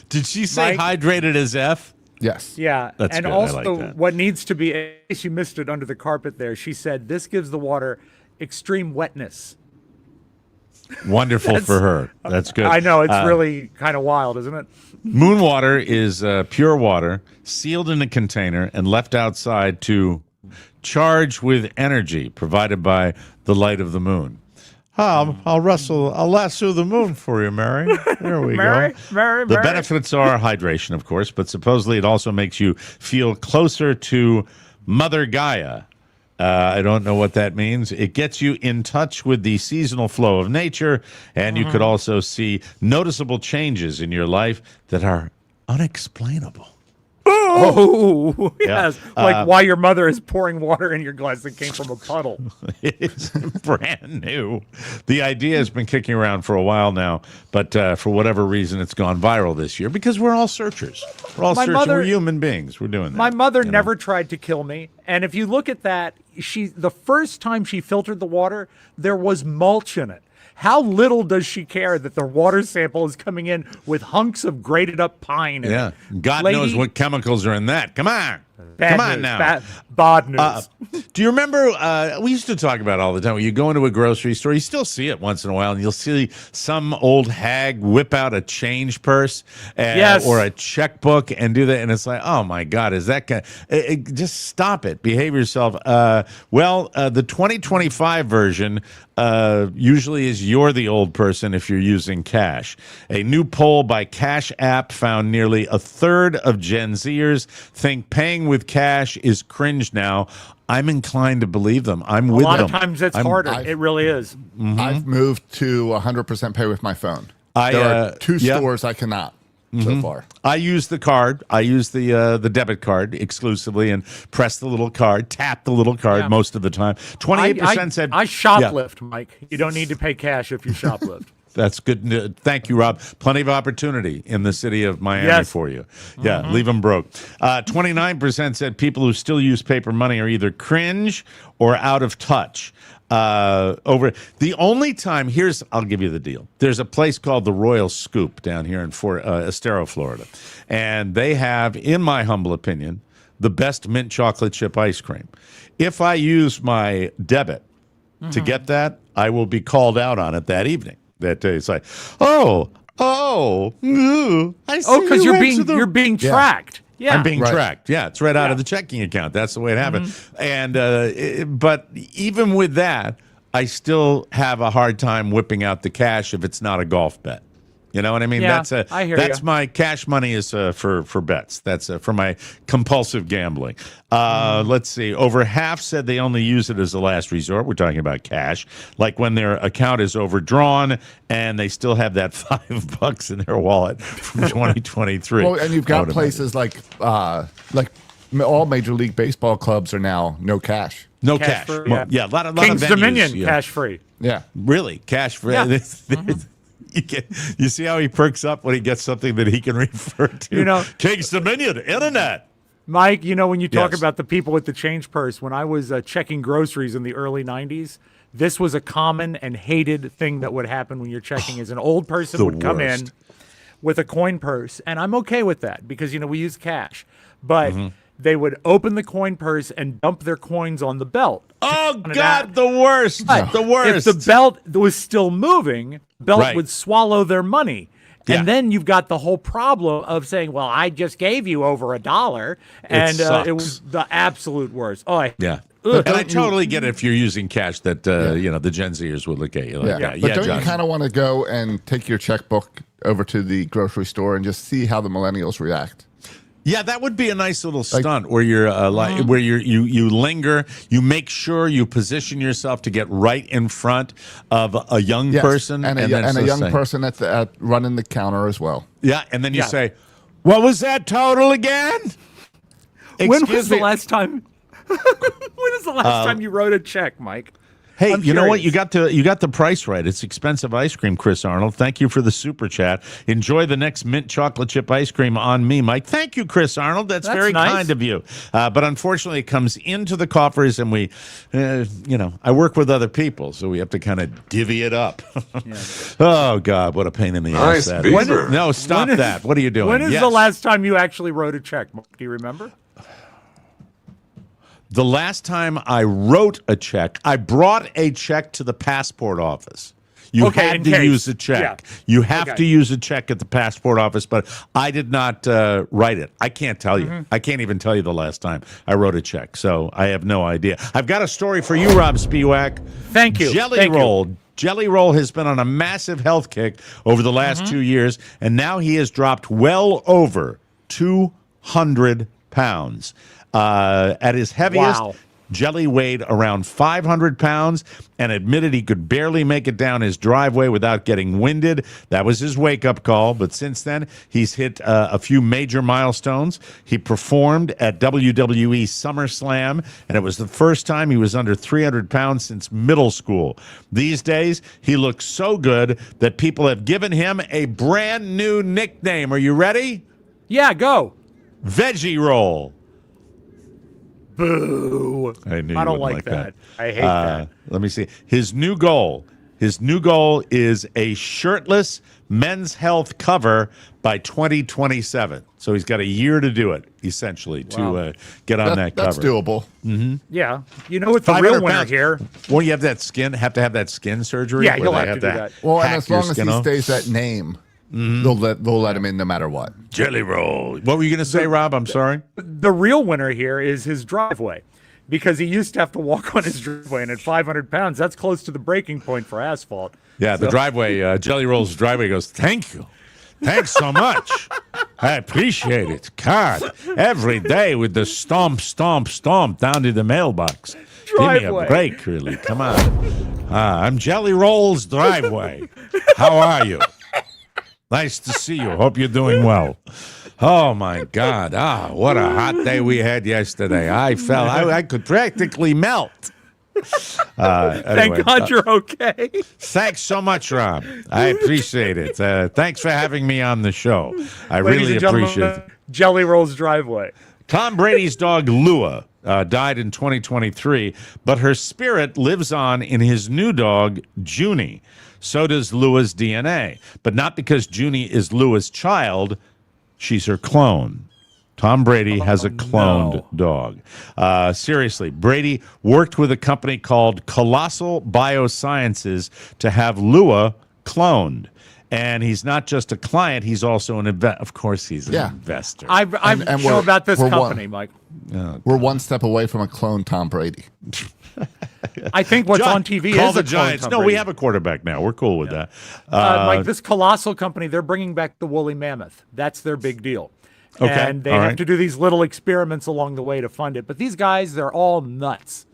Did she say Mike? hydrated as F? Yes. Yeah, That's and good. I also like that. what needs to be, in case you missed it under the carpet there, she said this gives the water extreme wetness. Wonderful for her. That's good. I know, it's really kind of wild, isn't it? Moon water is pure water sealed in a container and left outside to charge with energy provided by the light of the moon. I'll lasso the moon for you, Mary. There we go. Mary. The benefits are hydration, of course, but supposedly it also makes you feel closer to Mother Gaia. I don't know what that means. It gets you in touch with the seasonal flow of nature, and you could also see noticeable changes in your life that are unexplainable. Oh, yes. Yeah. Like why your mother is pouring water in your glass that came from a puddle. It's brand new. The idea has been kicking around for a while now, but for whatever reason, it's gone viral this year because we're all searchers. We're all searching. We're human beings. We're doing that. My mother never tried to kill me. And if you look at that, the first time she filtered the water, there was mulch in it. How little does she care that the water sample is coming in with hunks of grated up pine? In it? God knows what chemicals are in that. Come on. Bad Come on news, now. Bad news. Do you remember, we used to talk about it all the time. When you go into a grocery store, you still see it once in a while, and you'll see some old hag whip out a change purse or a checkbook and do that, and it's like, oh my God, is that guy? Just stop it. Behave yourself. The 2025 version usually is you're the old person if you're using cash. A new poll by Cash App found nearly a third of Gen Zers think paying with cash is cringe now. I'm inclined to believe them. I'm with them. A lot of times it's harder. It really is. I've moved to 100% pay with my phone. There are two stores I cannot so far. I use the card. I use the debit card exclusively and press the little card, tap the little card most of the time. 28% said I shoplift, Mike. You don't need to pay cash if you shoplift. That's good. Thank you, Rob. Plenty of opportunity in the city of Miami for you. Yeah, leave them broke. 29% said people who still use paper money are either cringe or out of touch. Over the only time, I'll give you the deal. There's a place called the Royal Scoop down here in Estero, Florida. And they have, in my humble opinion, the best mint chocolate chip ice cream. If I use my debit to get that, I will be called out on it that evening. That day, it's like, I see. Because you're being tracked. Yeah, I'm being tracked. Yeah, it's right out of the checking account. That's the way it happened. And but even with that, I still have a hard time whipping out the cash if it's not a golf bet. You know what I mean? Yeah, I hear that's you. my cash money is for bets. That's for my compulsive gambling. Let's see. Over half said they only use it as a last resort. We're talking about cash, like when their account is overdrawn and they still have that $5 in their wallet from 2023. Well, and you've got places like all Major League Baseball clubs are now no cash. No cash. Free, a lot of Kings venues, Dominion, cash free. Yeah, really, cash free. Yeah. You see how he perks up when he gets something that he can refer to? You know, King's Dominion, internet. Mike, when you talk about the people with the change purse, when I was checking groceries in the early 90s, this was a common and hated thing that would happen when you're checking is an old person would come in with a coin purse. And I'm okay with that because, we use cash. But they would open the coin purse and dump their coins on the belt. Oh, God, the worst. But the worst. If the belt was still moving, belt would swallow their money. And then you've got the whole problem of saying, well, I just gave you over $1. And it was the absolute worst. Yeah. And I totally get it if you're using cash that, the Gen Zers would look at you like that. But don't Josh. you kind of want to go and take your checkbook over to the grocery store and just see how the millennials react? Yeah, that would be a nice little stunt where you're where you linger, you make sure you position yourself to get right in front of a young person and a young person that's running the counter as well. Yeah, and then you say, "What was that total again?" When was the last time you wrote a check, Mike? Hey, you know what? You got the price right. It's expensive ice cream, Chris Arnold. Thank you for the super chat. Enjoy the next mint chocolate chip ice cream on me, Mike. Thank you, Chris Arnold. That's very nice. kind of you. But unfortunately, it comes into the coffers, and we, I work with other people, so we have to kind of divvy it up. Oh God, what a pain in the ass that is. No, stop that. What are you doing? When is the last time you actually wrote a check, Mike? Do you remember? The last time I wrote a check, I brought a check to the passport office. You had to use a check. Yeah. You have to use a check at the passport office, but I did not write it. I can't tell you. I can't even tell you the last time I wrote a check, so I have no idea. I've got a story for you, Robb Spiewak. Thank you. Jelly Roll. Jelly Roll has been on a massive health kick over the last 2 years, and now he has dropped well over 200 pounds. At his heaviest, Jelly weighed around 500 pounds and admitted he could barely make it down his driveway without getting winded. That was his wake-up call, but since then, he's hit a few major milestones. He performed at WWE SummerSlam, and it was the first time he was under 300 pounds since middle school. These days, he looks so good that people have given him a brand new nickname. Are you ready? Yeah, go. Veggie Roll. Boo. I don't like that. I hate that. Let me see. His new goal is a shirtless Men's Health cover by 2027. So he's got a year to do it, essentially, to get on that cover. That's doable. Mm-hmm. Yeah. You know what the real winner here? Well, you have to have that skin surgery? Yeah, you'll have to do that. Well, and as long as he stays that name, they'll let him in no matter what. Jelly Roll. What were you going to say, Rob? I'm sorry. The real winner here is his driveway. because he used to have to walk on his driveway, and at 500 pounds, that's close to the breaking point for asphalt. Yeah, the driveway, Jelly Roll's driveway goes, thank you. Thanks so much. I appreciate it. God, every day with the stomp, stomp, stomp down to the mailbox. Driveway. Give me a break, really. Come on. I'm Jelly Roll's driveway. How are you? Nice to see you. Hope you're doing well. Oh, my God. What a hot day we had yesterday. I could practically melt. Anyway, Thank God you're okay. Thanks so much, Rob. I appreciate it. Thanks for having me on the show. I Ladies really and gentlemen, appreciate it. Jelly Roll's driveway. Tom Brady's dog, Lua, died in 2023, but her spirit lives on in his new dog, Junie. So does Lua's DNA, but not because Junie is Lua's child. She's her clone. Tom Brady has a cloned dog. Seriously, Brady worked with a company called Colossal Biosciences to have Lua cloned. And he's not just a client, he's also an investor. Of course, he's an investor. I'm sure about this company, Mike. We're one step away from a clone Tom Brady. I think what's on TV call is the a Giants. Tom No, Brady. we have a quarterback now. We're cool with that. Mike, this Colossal company, they're bringing back the woolly mammoth. That's their big deal. Okay, and they have to do these little experiments along the way to fund it. But these guys, they're all nuts.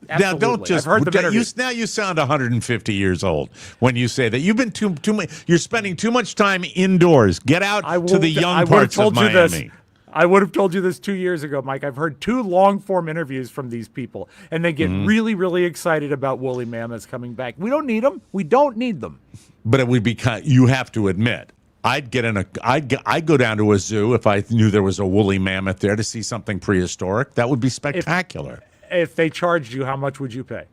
Absolutely. Now, don't just. I've heard them Now you sound 150 years old when you say that. You've been too much. You're spending too much time indoors. Get out to the young parts of Miami. I would have told you this 2 years ago, Mike. I've heard 2 long-form interviews from these people, and they get really, really excited about woolly mammoths coming back. We don't need them. We don't need them. But it would be you have to admit, I'd go down to a zoo if I knew there was a woolly mammoth there to see something prehistoric. That would be spectacular. If they charged you, how much would you pay?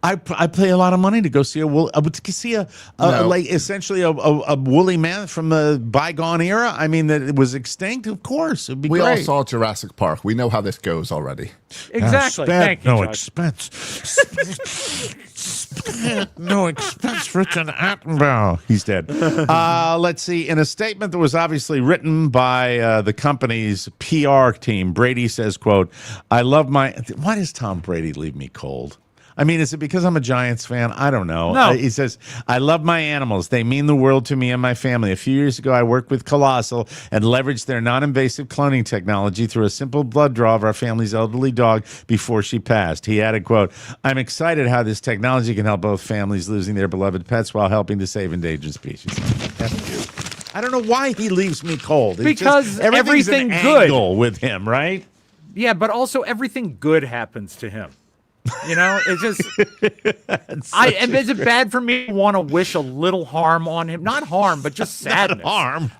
I pay a lot of money to go see like essentially a woolly mammoth from the bygone era. I mean, that it was extinct. Of course, it'd be we great. all saw Jurassic Park. We know how this goes already. Exactly. Thank you, no Josh. expense. No expense, Richard Attenborough. He's dead. Let's see. In a statement that was obviously written by the company's PR team, Brady says, quote, I love my... Why does Tom Brady leave me cold? I mean, is it because I'm a Giants fan? I don't know. No. He says, I love my animals. They mean the world to me and my family. A few years ago, I worked with Colossal and leveraged their non-invasive cloning technology through a simple blood draw of our family's elderly dog before she passed. He added, quote, I'm excited how this technology can help both families losing their beloved pets while helping to save endangered species. I don't know why he leaves me cold. It's because everything's everything an good angle with him, right? Yeah, but also everything good happens to him. You know, it's just. Is it bad for me to want to wish a little harm on him? Not harm, but just sadness. Not harm.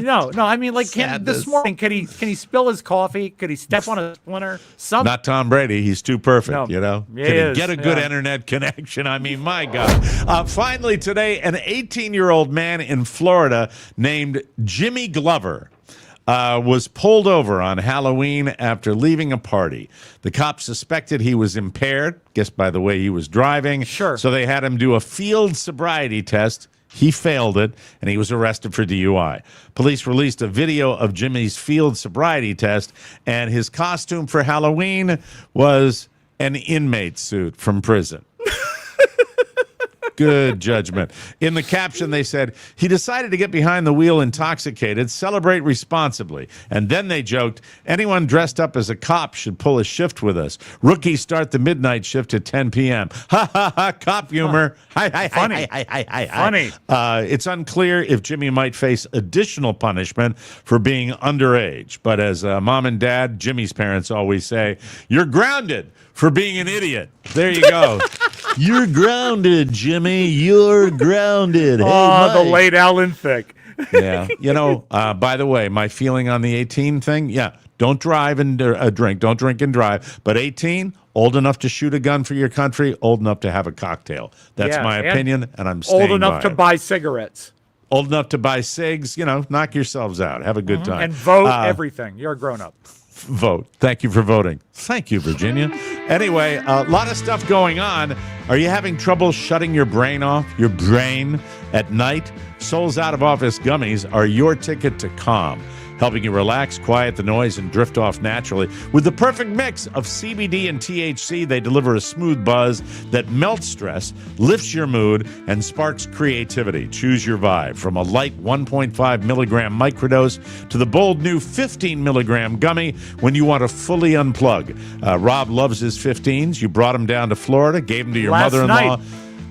No. I mean, like this morning, can he spill his coffee? Could he step on a splinter? Something. Not Tom Brady. He's too perfect. No. You know. He Can he is, get a good internet connection? I mean, my God. Finally, today, an 18-year-old man in Florida named Jimmy Glover was pulled over on Halloween after leaving a party. The cops suspected he was impaired, guess by the way he was driving. Sure. So they had him do a field sobriety test. He failed it, and he was arrested for DUI. Police released a video of Jimmy's field sobriety test, and his costume for Halloween was an inmate suit from prison. Good judgment. In the caption, they said, he decided to get behind the wheel intoxicated, celebrate responsibly. And then they joked, anyone dressed up as a cop should pull a shift with us. Rookies start the midnight shift at 10 p.m. Ha, ha, ha, cop humor. Funny. Funny. It's unclear if Jimmy might face additional punishment for being underage. But as mom and dad, Jimmy's parents always say, you're grounded for being an idiot. There you go. You're grounded, Jimmy. You're grounded. Oh, hey, the late Alan Thicke. Yeah. You know, by the way, my feeling on the 18 thing, yeah, don't drive and drink. Don't drink and drive. But 18, old enough to shoot a gun for your country, old enough to have a cocktail. That's my opinion, and I'm staying old enough by to it. buy cigarettes. Old enough to buy cigs, you know, knock yourselves out. Have a good time. And vote everything. You're a grown-up. Vote. Thank you for voting. Thank you, Virginia. Anyway, a lot of stuff going on. Are you having trouble shutting your brain off, your brain, at night? Soul's Out of Office Gummies are your ticket to calm. helping you relax, quiet the noise, and drift off naturally. With the perfect mix of CBD and THC, they deliver a smooth buzz that melts stress, lifts your mood, and sparks creativity. Choose your vibe, from a light 1.5 milligram microdose to the bold new 15 milligram gummy when you want to fully unplug. Robb loves his 15s. You brought him down to Florida, gave him to your mother-in-law.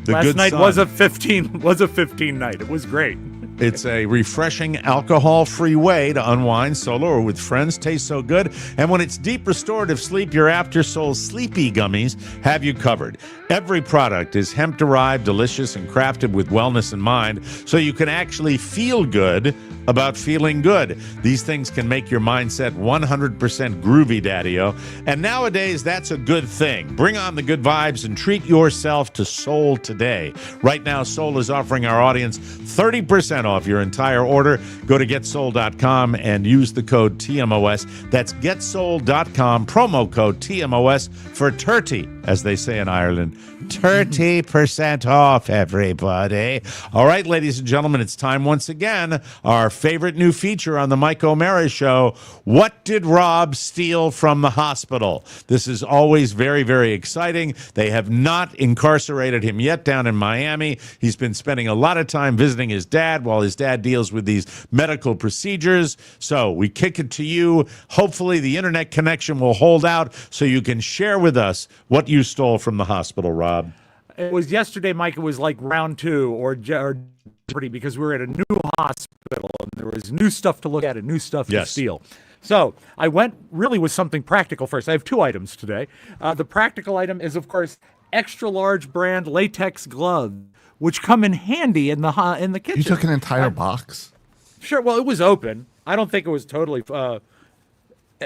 Last night was a 15 night. It was great. It's a refreshing, alcohol-free way to unwind solo or with friends. Tastes so good. And when it's deep restorative sleep, your After Soul Sleepy Gummies have you covered. Every product is hemp-derived, delicious, and crafted with wellness in mind, so you can actually feel good about feeling good. These things can make your mindset 100% groovy, daddy-o. And nowadays, that's a good thing. Bring on the good vibes and treat yourself to Soul today. Right now, Soul is offering our audience 30% off your entire order. Go to getsoul.com and use the code TMOS. That's getsoul.com, promo code TMOS for 30, as they say in Ireland. 30% off, everybody. All right, ladies and gentlemen, it's time once again. Our favorite new feature on the Mike O'Mara Show. What did Robb steal from the hospital? This is always very, very exciting. They have not incarcerated him yet down in Miami. He's been spending a lot of time visiting his dad while his dad deals with these medical procedures. So we kick it to you. Hopefully the internet connection will hold out so you can share with us what you stole from the hospital, Robb. It was yesterday, Mike. It was like round two or Jeopardy, because we were at a new hospital and there was new stuff to look at and new stuff to steal. So I went really with something practical first. I have two items today. The practical item is, of course, extra large brand latex gloves, which come in handy in the kitchen. You took an entire box? Sure. Well, it was open. I don't think it was totally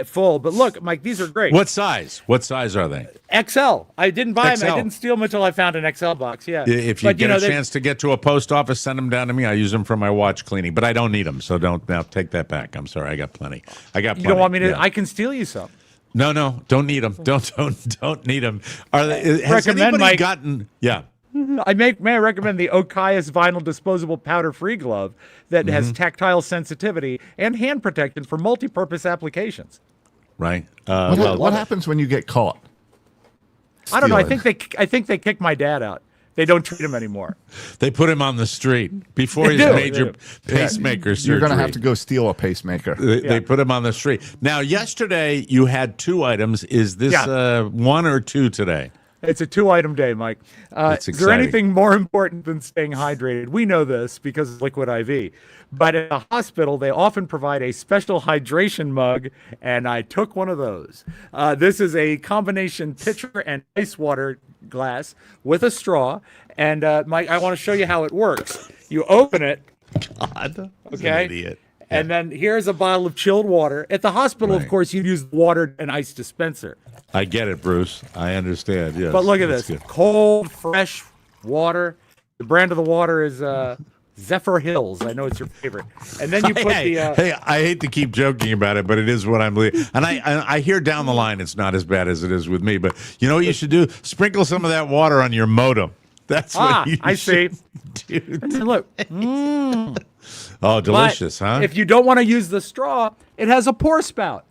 full, but look, Mike, these are great. What size? What size are they? XL. I didn't buy XL. them. I didn't steal them until I found an XL box. Yeah. If you get a chance to get to a post office, send them down to me. I use them for my watch cleaning, but I don't need them, so don't now take that back. I'm sorry, I got plenty. You don't want me to? Yeah. I can steal you some. No, don't need them. Don't need them. Has anybody gotten? Yeah. May I recommend the Okayas vinyl disposable powder-free glove that has tactile sensitivity and hand protection for multi-purpose applications. Right. What happens when you get caught? I don't know. I think they kicked my dad out. They don't treat him anymore. They put him on the street before his major pacemaker surgery. You're going to have to go steal a pacemaker. They put him on the street. Now, yesterday you had two items. Is this one or two today? It's a 2-item day, Mike. Is there anything more important than staying hydrated? We know this because of Liquid IV. But at a hospital, they often provide a special hydration mug, and I took one of those. This is a combination pitcher and ice water glass with a straw. And, Mike, I want to show you how it works. You open it. God, okay? An idiot. Yeah. And then here's a bottle of chilled water. At the hospital, of course, you'd use water and ice dispenser. I get it, Bruce. I understand. Yes. But look at this. Good. Cold, fresh water. The brand of the water is Zephyr Hills. I know it's your favorite. And then you put Hey, I hate to keep joking about it, but it is what I'm believing. And I hear down the line it's not as bad as it is with me. But you know what you should do? Sprinkle some of that water on your modem. That's what you should do. And then look. Oh, delicious, huh? If you don't want to use the straw, it has a pour spout.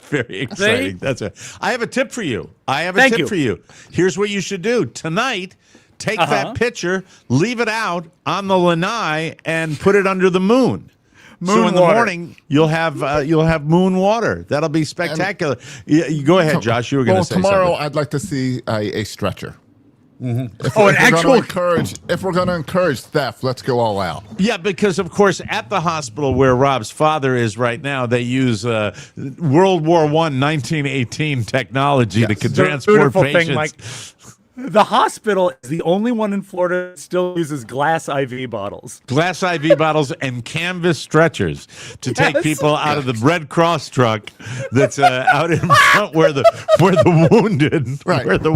Very exciting. I have a tip for you. For you. Here's what you should do. Tonight, take that pitcher, leave it out on the lanai, and put it under the moon. So in the morning, you'll have moon water. That'll be spectacular. You go ahead, Josh. You were going to say tomorrow something. I'd like to see a stretcher. Mm-hmm. If we're going to encourage theft, let's go all out. Yeah, because of course at the hospital where Robb's father is right now, they use World War I 1918 technology to transport patients. The hospital is the only one in Florida that still uses glass IV bottles. Glass IV bottles and canvas stretchers to take people out of the Red Cross truck that's out in front where the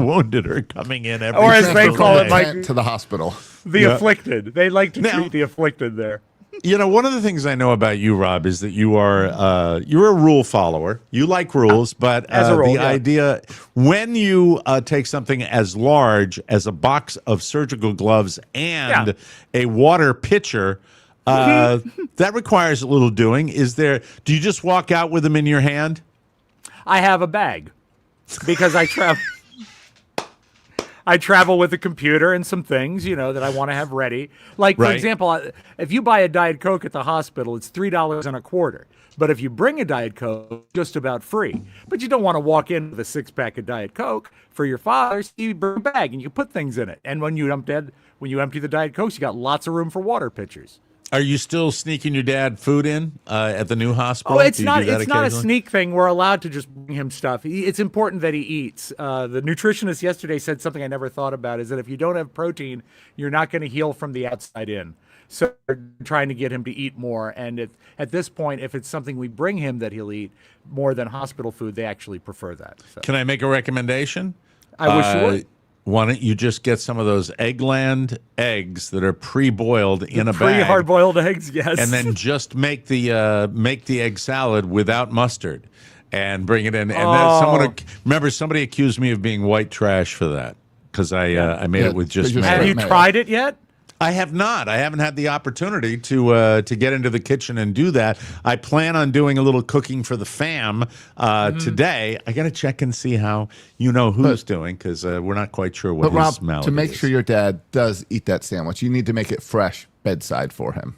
wounded are coming in every or as they call it, Mike, to the hospital. The afflicted. They like to treat the afflicted there. You know, one of the things I know about you, Robb, is that you're a rule follower. You like rules, but the idea when you take something as large as a box of surgical gloves and a water pitcher, That requires a little doing. Do you just walk out with them in your hand? I have a bag because I travel. I travel with a computer and some things, that I want to have ready. Like, for example, if you buy a Diet Coke at the hospital, it's $3.25. But if you bring a Diet Coke, it's just about free. But you don't want to walk in with a six-pack of Diet Coke for your father, so you bring a bag and you put things in it. And when you empty the Diet Cokes, you got lots of room for water pitchers. Are you still sneaking your dad food in at the new hospital? Oh, it's not a sneak thing. We're allowed to just bring him stuff. It's important that he eats. The nutritionist yesterday said something I never thought about, is that if you don't have protein, you're not going to heal from the outside in. So we're trying to get him to eat more. And at this point, if it's something we bring him that he'll eat more than hospital food, they actually prefer that. So. Can I make a recommendation? I wish you would. Why don't you just get some of those Eggland eggs that are pre-boiled in a bag? Pre-hard-boiled eggs, yes. And then just make the egg salad without mustard and bring it in. And then somebody accused me of being white trash for that because I made it with just mayo. Have you tried it yet? I have not. I haven't had the opportunity to get into the kitchen and do that. I plan on doing a little cooking for the fam today. I got to check and see how who's doing because we're not quite sure what his smell is. To make sure your dad does eat that sandwich, you need to make it fresh bedside for him.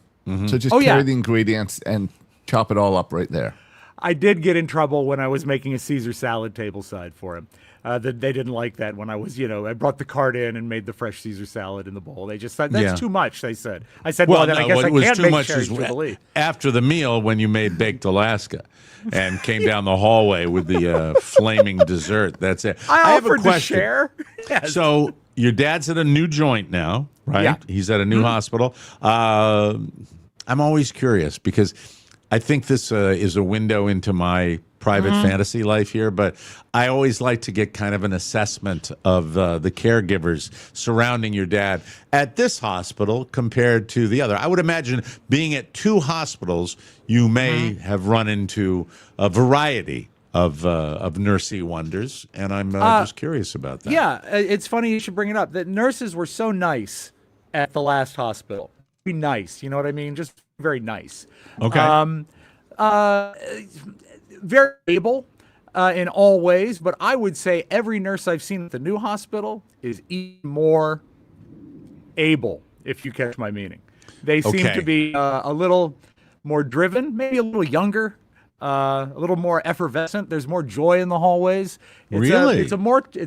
So just carry the ingredients and chop it all up right there. I did get in trouble when I was making a Caesar salad tableside for him. They didn't like that when I was, I brought the cart in and made the fresh Caesar salad in the bowl. They just said, that's too much, they said. I said, I guess I can't make cherry jubilee. After the meal when you made baked Alaska and came down the hallway with the flaming dessert. That's it. I have a offered to question. share. Yes. So your dad's at a new joint now, right? Yeah. He's at a new hospital. I'm always curious because I think this is a window into my private fantasy life here, but I always like to get kind of an assessment of the caregivers surrounding your dad at this hospital compared to the other. I would imagine being at two hospitals, you may have run into a variety of nursey wonders, and I'm just curious about that. Yeah, it's funny you should bring it up. The nurses were so nice at the last hospital. Be nice, you know what I mean? Just very nice. Okay. Very able in all ways, but I would say every nurse I've seen at the new hospital is even more able, if you catch my meaning. They seem to be a little more driven, maybe a little younger, a little more effervescent. There's more joy in the hallways. Really? It's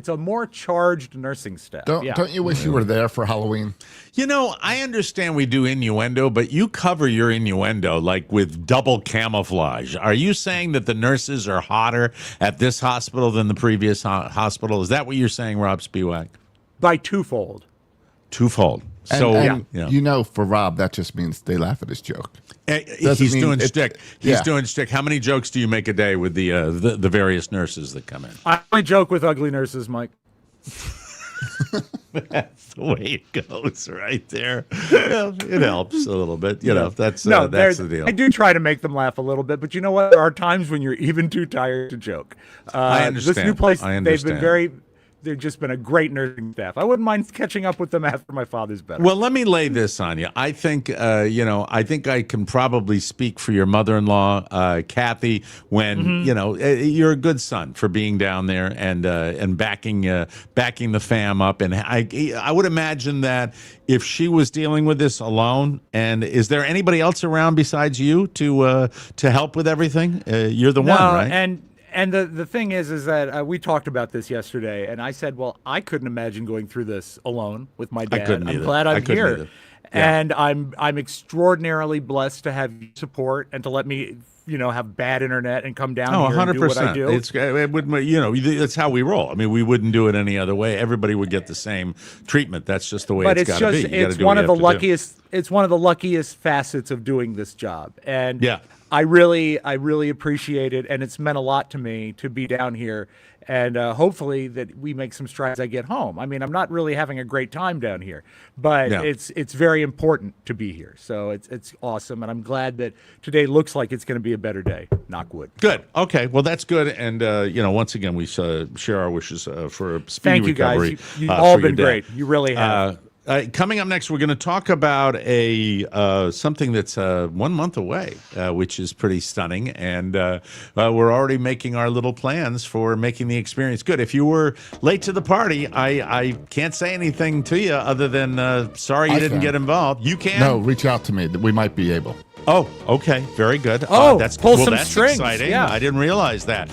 a more charged nursing staff. Don't you wish you were there for Halloween? I understand we do innuendo, but you cover your innuendo like with double camouflage. Are you saying that the nurses are hotter at this hospital than the previous hospital? Is that what you're saying, Robb Spiewak? By twofold. Twofold. For Robb, that just means they laugh at his joke. He's doing shtick. He's doing shtick. How many jokes do you make a day with the various nurses that come in? I only joke with ugly nurses, Mike. That's the way it goes, right there. It helps a little bit. That's the deal. I do try to make them laugh a little bit, but you know what? There are times when you're even too tired to joke. I understand. This new place, they've just been a great nursing staff. I wouldn't mind catching up with them after my father's better. Well, let me lay this on you. I think, I think I can probably speak for your mother-in-law, Kathy, when, you're a good son for being down there and backing the fam up. And I would imagine that if she was dealing with this alone, and is there anybody else around besides you to help with everything? You're the one, right? And the thing is that we talked about this yesterday, and I said, well, I couldn't imagine going through this alone with my dad. I couldn't either. I'm glad I'm here. Either. Yeah. And I'm extraordinarily blessed to have support and to let me, have bad internet and come down here 100%. And do what I do. That's how we roll. I mean, we wouldn't do it any other way. Everybody would get the same treatment. That's just the way it's got to be. It's one of the luckiest. It's one of the luckiest facets of doing this job. And I really appreciate it, and it's meant a lot to me to be down here, and hopefully that we make some strides as I get home. I mean, I'm not really having a great time down here, but it's very important to be here. So it's awesome, and I'm glad that today looks like it's going to be a better day. Knock wood. Good. Okay. Well, that's good. And once again, we share our wishes for a speedy recovery. Thank you, guys. You've all been great. You really have. Coming up next, we're going to talk about something that's 1 month away, which is pretty stunning. And we're already making our little plans for making the experience good. If you were late to the party, I can't say anything to you other than sorry you didn't get involved. You can. No, reach out to me. We might be able. Oh, okay. Very good. That's strings. Exciting. Yeah. I didn't realize that.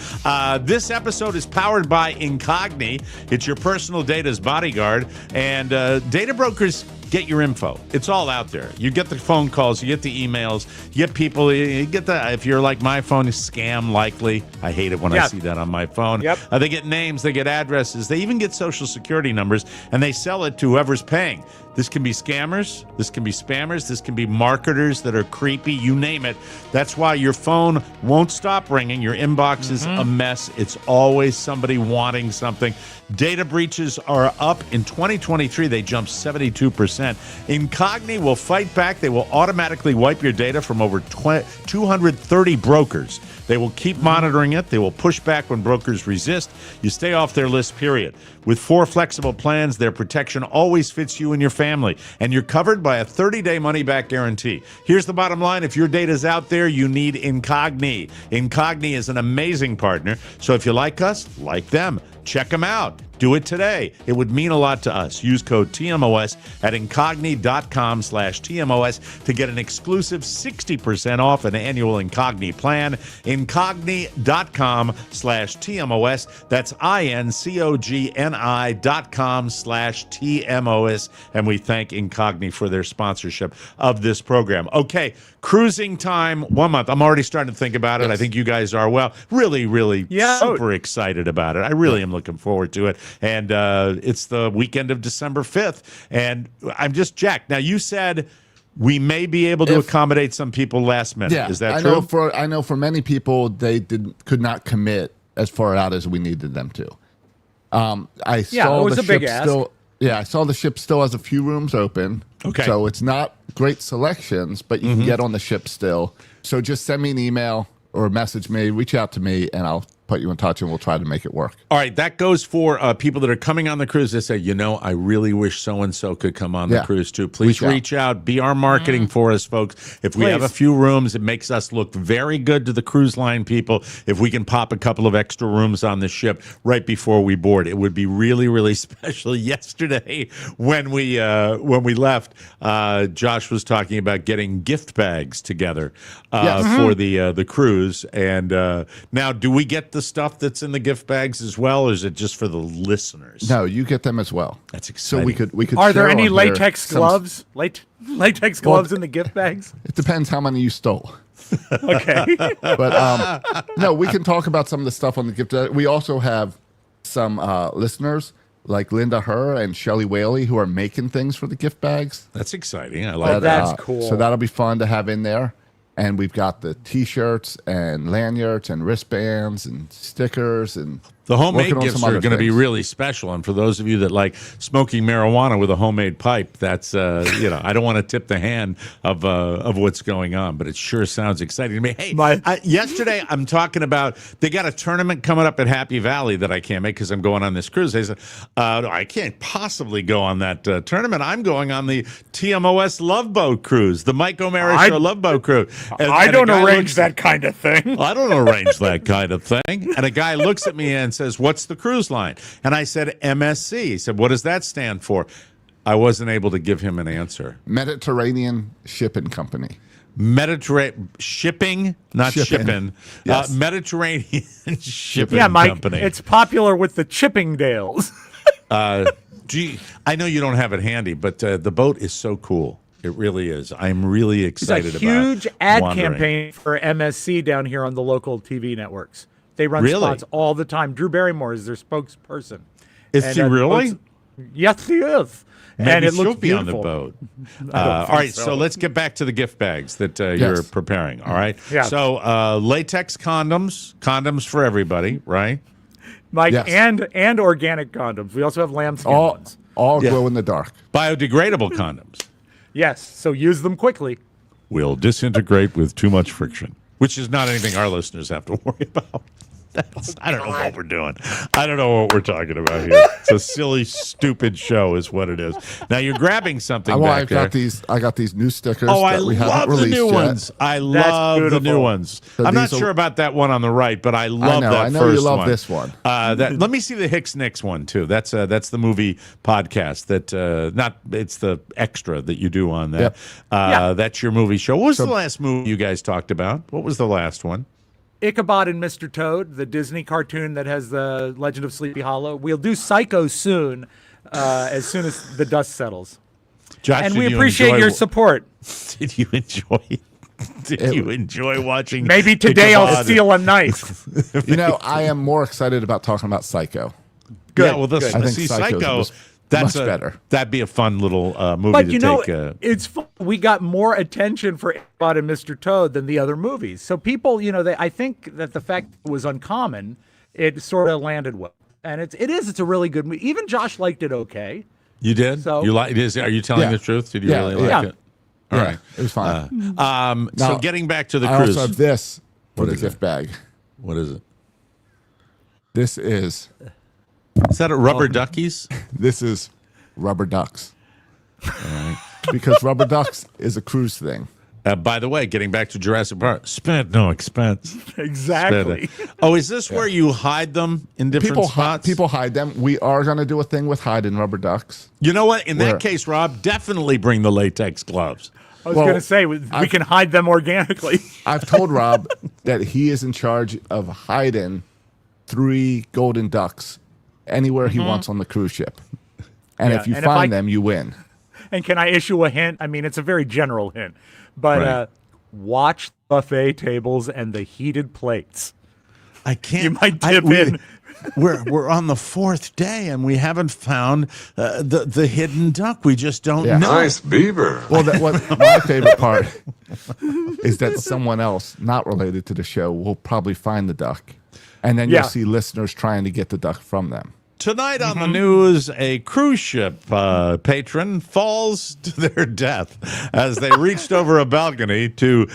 This episode is powered by Incogni. It's your personal data's bodyguard. And data brokers get your info. It's all out there. You get the phone calls, you get the emails, you get people, you get the, if you're like my phone, is scam likely. I hate it when I see that on my phone. Yep. They get names, they get addresses, they even get social security numbers, and they sell it to whoever's paying. This can be scammers, this can be spammers, this can be marketers that are creepy, you name it. That's why your phone won't stop ringing. Your inbox is a mess. It's always somebody wanting something. Data breaches are up. In 2023, they jumped 72%. Incogni will fight back. They will automatically wipe your data from over 230 brokers. They will keep monitoring it. They will push back when brokers resist. You stay off their list, period. With 4 flexible plans, their protection always fits you and your family. And you're covered by a 30-day money-back guarantee. Here's the bottom line. If your data's out there, you need Incogni. Incogni is an amazing partner. So if you like us, like them. Check them out. Do it today. It would mean a lot to us. Use code TMOS at incogni.com/TMOS to get an exclusive 60% off an annual Incogni plan. Incogni.com/TMOS. That's INCOGNI.com/TMOS. And we thank Incogni for their sponsorship of this program. Okay, cruising time, 1 month. I'm already starting to think about it. Yes. I think you guys are really super excited about it. I really am looking forward to it. And it's the weekend of December 5th. And I'm just jacked. Now, you said we may be able to accommodate some people last minute. Yeah, Is that true? I know for many people, they could not commit as far out as we needed them to. I saw it was a big ask. I saw the ship still has a few rooms open. Okay. So it's not great selections, but you can get on the ship still. So just send me an email or message me, reach out to me, and I'll put you in touch and we'll try to make it work. All right, that goes for people that are coming on the cruise that say, I really wish so-and-so could come on the cruise too. Please reach out. Be our marketing for us, folks. If we have a few rooms, it makes us look very good to the cruise line people. If we can pop a couple of extra rooms on the ship right before we board, it would be really special. Yesterday, when we left, Josh was talking about getting gift bags together for the cruise. And now, do we get the stuff that's in the gift bags as well, or is it just for the listeners? No, you get them as well. That's exciting. So we could. Are there share any on latex gloves? Latex gloves in the gift bags? It depends how many you stole. Okay. But no, we can talk about some of the stuff on the gift. We also have some listeners like Linda Herr and Shelley Whaley who are making things for the gift bags. That's exciting. I like that. That's cool. So that'll be fun to have in there. And we've got the T-shirts and lanyards and wristbands and stickers and the homemade gifts are going to be really special. And for those of you that like smoking marijuana with a homemade pipe, that's I don't want to tip the hand of what's going on, but it sure sounds exciting to me. Hey, yesterday I'm talking about they got a tournament coming up at Happy Valley that I can't make because I'm going on this cruise. They said I can't possibly go on that tournament. I'm going on the TMOS Love Boat cruise, the Mike O'Mara Show Love Boat cruise. I don't arrange that kind of thing. I don't arrange that kind of thing. And a guy looks at me and says, "What's the cruise line?" And I said, MSC. He said, "What does that stand for?" I wasn't able to give him an answer. Mediterranean Shipping Company. Shipping, not shipping. Yes. Mediterranean Shipping Mike, Company. It's popular with the Chippingdales. Gee, I know you don't have it handy, but the boat is so cool. It really is. I'm really excited about it. There's a huge ad campaign for MSC down here on the local TV networks. They run spots all the time. Drew Barrymore is their spokesperson. Is he really? Yes, he is. Maybe and it she'll looks be beautiful. on the boat. All right, so let's get back to the gift bags that you're preparing. All right. Yeah. So latex condoms for everybody, right? Mike, and organic condoms. We also have lambskin ones. All glow in the dark. Biodegradable condoms. Yes, so use them quickly. Will disintegrate with too much friction, which is not anything our listeners have to worry about. I don't know what we're doing. I don't know what we're talking about here. It's a silly, stupid show, is what it is. Now you're grabbing something back there. I got these new stickers. Oh, that we haven't released the new yet. ones. I love the new ones. So I'm not sure about that one on the right, but I love that I know first you love one. this one. Let me see the Hicks Nicks one too. That's the movie podcast. It's the extra that you do on that. Yep. That's your movie show. What was the last movie you guys talked about? What was the last one? Ichabod and Mr. Toad, the Disney cartoon that has the Legend of Sleepy Hollow. We'll do Psycho soon, as soon as the dust settles. Josh, and we appreciate your support. Did you enjoy? Did you enjoy watching? Maybe today I'll steal a knife. I am more excited about talking about Psycho. Good. Yeah, well, I think Psycho. That's much better. That'd be a fun little movie but to take. It's fun. We got more attention for Ichabod and Mr. Toad than the other movies. So people, I think that the fact it was uncommon, it sort of landed well. And it's a really good movie. Even Josh liked it okay. You did? So you like it? Are you telling the truth? Did you really like it? All right. It was fine. So getting back to the cruise. I also have this for the gift bag. What is it? This is... Is that a rubber duckies? This is rubber ducks. All right. Because rubber ducks is a cruise thing. By the way, getting back to Jurassic Park, spent no expense. Exactly. Oh, is this where you hide them in different spots? People hide them. We are going to do a thing with hiding rubber ducks. You know what? In that case, Rob, definitely bring the latex gloves. I was going to say, we can hide them organically. I've told Rob that he is in charge of hiding 3 golden ducks anywhere he wants on the cruise ship. And if you find them, you win. And can I issue a hint? I mean, it's a very general hint. But watch buffet tables and the heated plates. I can't. You might dip in. We're on the 4th day and we haven't found the hidden duck. We just don't know. Nice beaver. Well, my favorite part is that someone else, not related to the show, will probably find the duck. And then you'll see listeners trying to get the duck from them. Tonight on the news, a cruise ship patron falls to their death as they reached over a balcony to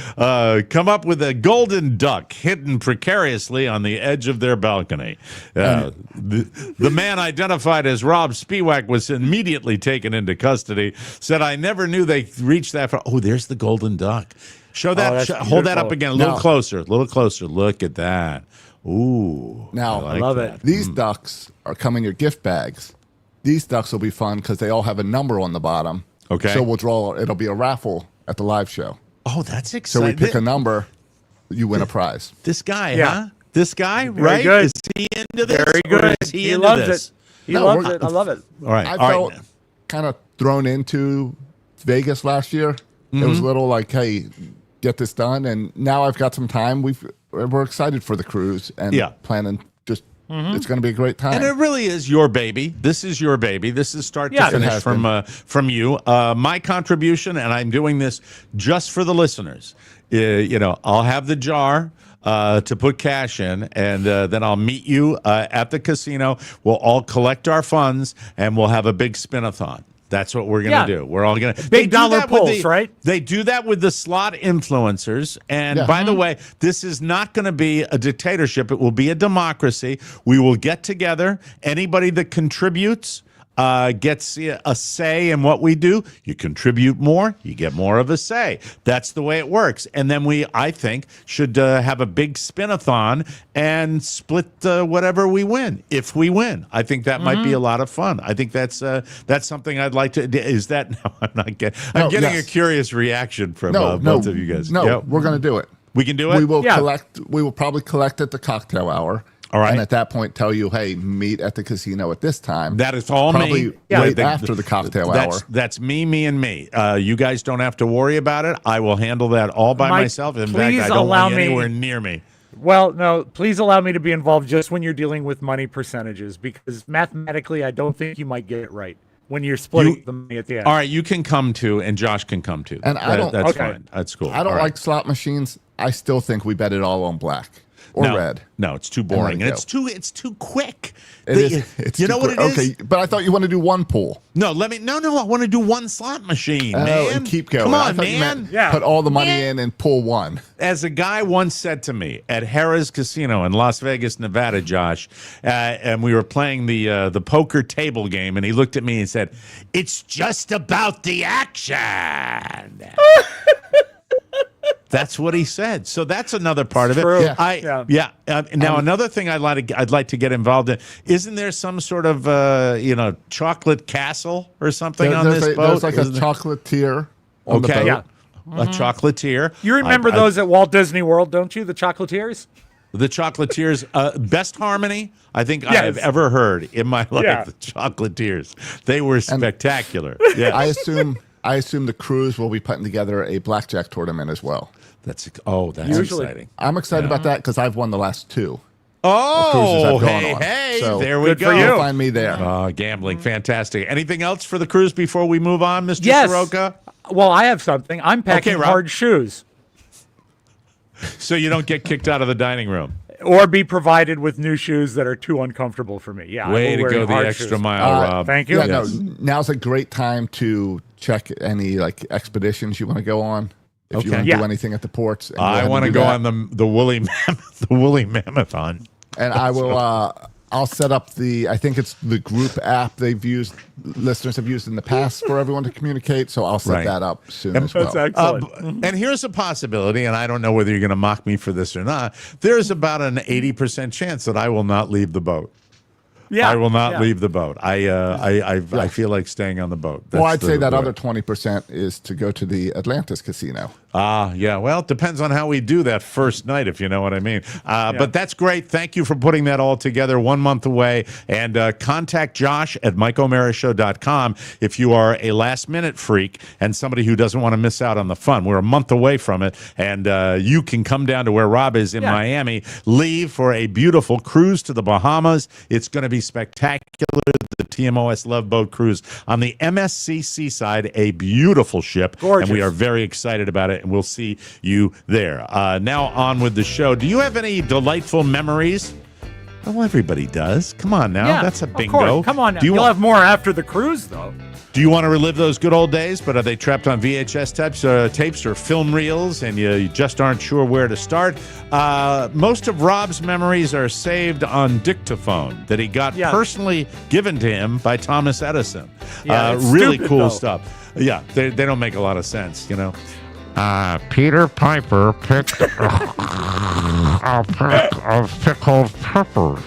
come up with a golden duck hidden precariously on the edge of their balcony. The man, identified as Robb Spiewak, was immediately taken into custody, said, "I never knew they reached that far." Oh, there's the golden duck. Show that. Hold that up again. A little closer. A little closer. Look at that. Ooh. Now, I love it. These ducks are coming in your gift bags. These ducks will be fun because they all have a number on the bottom. Okay. So we'll draw, it'll be a raffle at the live show. Oh, that's So exciting. we pick a number, you win a prize. This guy, huh? This guy, Very right? good. Is he into this? Very Or good. is he He into loves this? it. He loves it. I love it. All right. I all felt right. kind of thrown into Vegas last year. It was a little like, hey, get this done. And now I've got some time. We're excited for the cruise and planning just, it's going to be a great time. And it really is your baby. This is your baby. This is start to finish from you. My contribution, and I'm doing this just for the listeners. I'll have the jar to put cash in, and then I'll meet you at the casino. We'll all collect our funds, and we'll have a big spin-a-thon. That's what we're going to do. We're all going to... Big dollar pulls, right? They do that with the slot influencers. And by the way, this is not going to be a dictatorship. It will be a democracy. We will get together. Anybody that contributes gets a say in what we do. You contribute more, you get more of a say. That's the way it works. And then I think, should have a big spin-a-thon and split whatever we win, if we win. I think that might be a lot of fun. I think that's something I'd like to. Is that? No, I'm not getting. I'm getting a curious reaction from both of you guys. No, we're going to do it. We can do it. We will collect. We will probably collect at the cocktail hour. All right. And at that point, tell you, hey, meet at the casino at this time. That is all probably me. Right after the cocktail hour. That's me, and me. You guys don't have to worry about it. I will handle that all by myself. In fact, I don't want you anywhere near me. Well, no, please allow me to be involved just when you're dealing with money percentages, because mathematically, I don't think you might get it right when you're splitting the money at the end. All right, you can come too, and Josh can come too. And I don't. That's fine. That's cool. I don't like slot machines. I still think we bet it all on black. or no, red. No, it's too boring, and go. it's too quick. It's you know what it is? Okay, but I thought you want to do one pool. No, I want to do one slot machine, man. And keep going. Come I on, thought you man. meant put all the money in and pull one. As a guy once said to me at Harrah's Casino in Las Vegas, Nevada, Josh, and we were playing the poker table game, and he looked at me and said, "It's just about the action." That's what he said. So that's another part of it. True. Now another thing I'd like to get involved in. Isn't there some sort of chocolate castle or something on this boat? There's like a chocolatier on the boat. Yeah. A chocolatier. You remember those at Walt Disney World, don't you? The chocolatiers? The chocolatiers, best harmony I think Yes. I've ever heard in my life. Yeah. The chocolatiers. They were spectacular. Yeah. I assume the crews will be putting together a blackjack tournament as well. That's Usually. exciting. I'm excited about that because I've won the last two. Oh, cruises I've gone on. hey, So, there we good go. for you. You'll find me there. Gambling, fantastic. Anything else for the cruise before we move on, Mr. Yes. Soroka? Well, I have something. I'm packing Rob. hard shoes. So you don't get kicked out of the dining room. Or be provided with new shoes that are too uncomfortable for me. Yeah, Way I to will go wear the hard extra shoes. mile, Rob. Thank you. Yeah, Yes. no, now's a great time to check any expeditions you want to go on. If you Okay. want to Yeah. do anything at the ports. and I want to do go that. on the woolly mammoth, the woolly mammothon. And I will. I'll set up I think it's the group app listeners have used in the past for everyone to communicate. So I'll set Right. that up soon as well. That's excellent. And here's a possibility, and I don't know whether you're going to mock me for this or not. There's about an 80% chance that I will not leave the boat. Yeah, I will not yeah. leave the boat. I feel like staying on the boat. Well, I'd That's say the that way. other 20% is to go to the Atlantis casino. Yeah. Well, it depends on how we do that first night, if you know what I mean. But that's great. Thank you for putting that all together. 1 month away. And contact Josh at MikeO'MaraShow.com if you are a last-minute freak and somebody who doesn't want to miss out on the fun. We're a month away from it, and you can come down to where Robb is in Miami, leave for a beautiful cruise to the Bahamas. It's going to be spectacular. The TMOS Love Boat Cruise on the MSC Seaside, a beautiful ship. Gorgeous. And we are very excited about it, and we'll see you there. Now on with the show. Do you have any delightful memories? Well, everybody does. Come on now. Yeah, That's a of bingo. course. Come on now. Do you You'll want, have more after the cruise, though. do you want to relive those good old days, but are they trapped on VHS tapes or film reels, and you just aren't sure where to start? Most of Robb's memories are saved on dictaphone that he got personally given to him by Thomas Edison. Yeah, it's really stupid, cool though. stuff. Yeah, they don't make a lot of sense, you know. Peter Piper picked a peck of pickled peppers.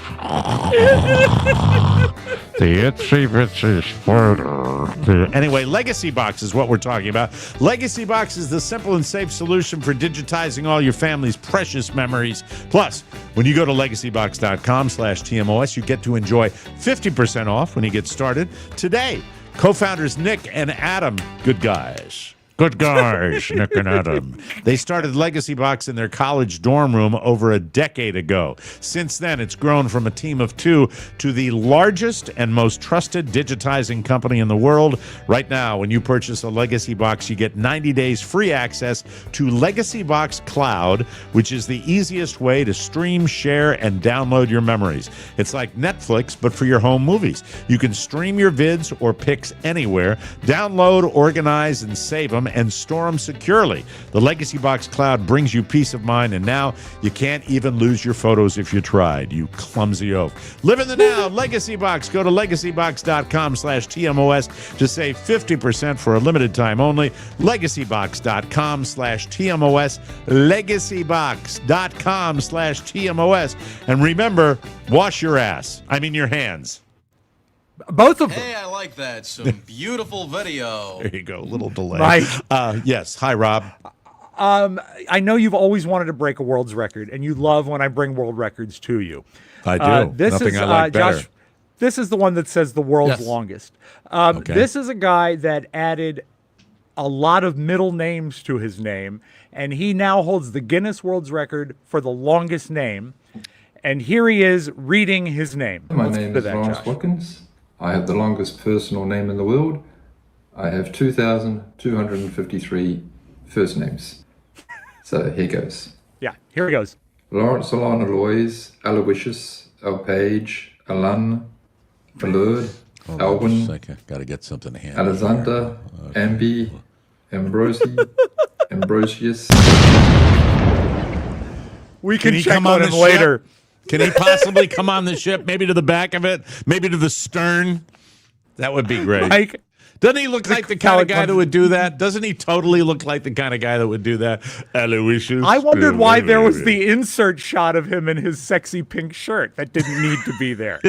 The itsy bitsy spider. Anyway, Legacy Box is what we're talking about. Legacy Box is the simple and safe solution for digitizing all your family's precious memories. Plus, when you go to legacybox.com/TMOS, you get to enjoy 50% off when you get started today. Co-founders Nick and Adam, good guys. Good guys, Nick and Adam. They started Legacy Box in their college dorm room over a decade ago. Since then, it's grown from a team of two to the largest and most trusted digitizing company in the world. Right now, when you purchase a Legacy Box, you get 90 days free access to Legacy Box Cloud, which is the easiest way to stream, share, and download your memories. It's like Netflix, but for your home movies. You can stream your vids or pics anywhere, download, organize, and save them, and store them securely. The Legacy Box Cloud brings you peace of mind, and now you can't even lose your photos if you tried, you clumsy oaf. Live in the now. Legacy Box. Go to legacybox.com/TMOS to save 50% for a limited time only. Legacybox.com/TMOS. Legacybox.com/TMOS. And remember, wash your ass. I mean your hands. Both of them. Hey, I like that. Some beautiful video. There you go. Little delay. Right. Yes. Hi, Robb. I know you've always wanted to break a world's record, and you love when I bring world records to you. I do. This Nothing is, I like better. Josh, this is the one that says the world's Yes. longest. Okay. This is a guy that added a lot of middle names to his name, and he now holds the Guinness World's Record for the longest name. And here he is reading his name. My Let's name do is that, Lawrence Josh. Watkins. I have the longest personal name in the world. I have 2,253 first names. So here goes. Yeah, here he goes. Lawrence Alana Lois, Aloysius, Alpage, Alan, Valerd, Alwyn, got to get something handy. Alexander, Ambi, Ambrosius. We can he check come on on him the later. ship? Can he possibly come on the ship? Maybe to the back of it? Maybe to the stern? That would be great. Mike, doesn't he look like the kind of guy that would do that? Doesn't he totally look like the kind of guy that would do that? Aloysius. I wondered why there was the insert shot of him in his sexy pink shirt that didn't need to be there.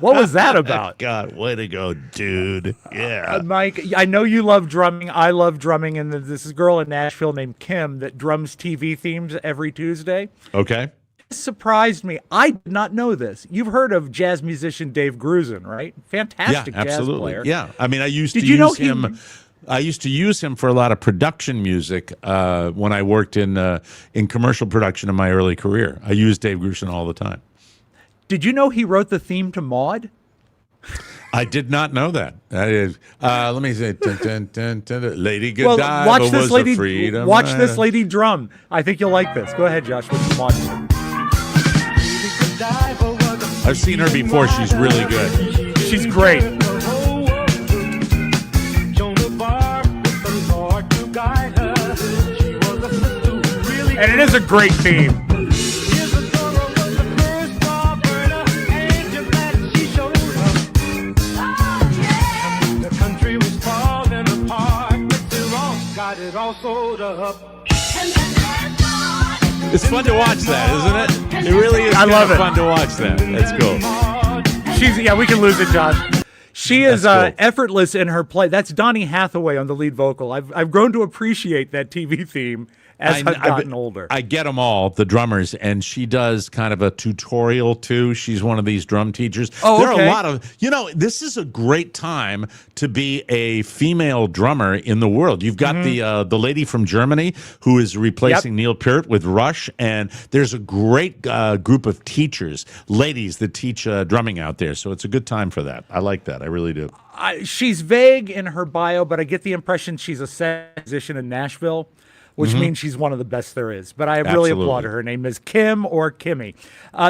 What was that about? God, way to go, dude. Yeah. Mike, I know you love drumming. I love drumming. And there's this girl in Nashville named Kim that drums TV themes every Tuesday. Okay. This surprised me. I did not know this. You've heard of jazz musician Dave Grusin, right? Fantastic jazz player. Yeah. I mean, I used to use him. I used to use him for a lot of production music when I worked in commercial production in my early career. I used Dave Grusin all the time. Did you know he wrote the theme to Maude? I did not know that. Let me say, Lady Godiva well, watch this was lady. a freedom. Watch this lady drum. I think you'll like this. Go ahead, Josh. With Maude. I've seen her before. She's really good. She's great. And it is a great theme. It's fun to watch that, isn't it? It really is. I love it. Fun to watch that. That's cool. We can lose it, Josh. She is That's cool. effortless in her play. That's Donny Hathaway on the lead vocal. I've grown to appreciate that TV theme as I've gotten older. I get them all, the drummers, and she does kind of a tutorial too. She's one of these drum teachers. Oh, there okay. are a lot of, this is a great time to be a female drummer in the world. You've got the lady from Germany who is replacing Neil Peart with Rush, and there's a great group of teachers, ladies that teach drumming out there. So it's a good time for that. I like that. I really do. She's vague in her bio, but I get the impression she's a set musician in Nashville, which means she's one of the best there is. But I really applaud her. Her name is Kim or Kimmy.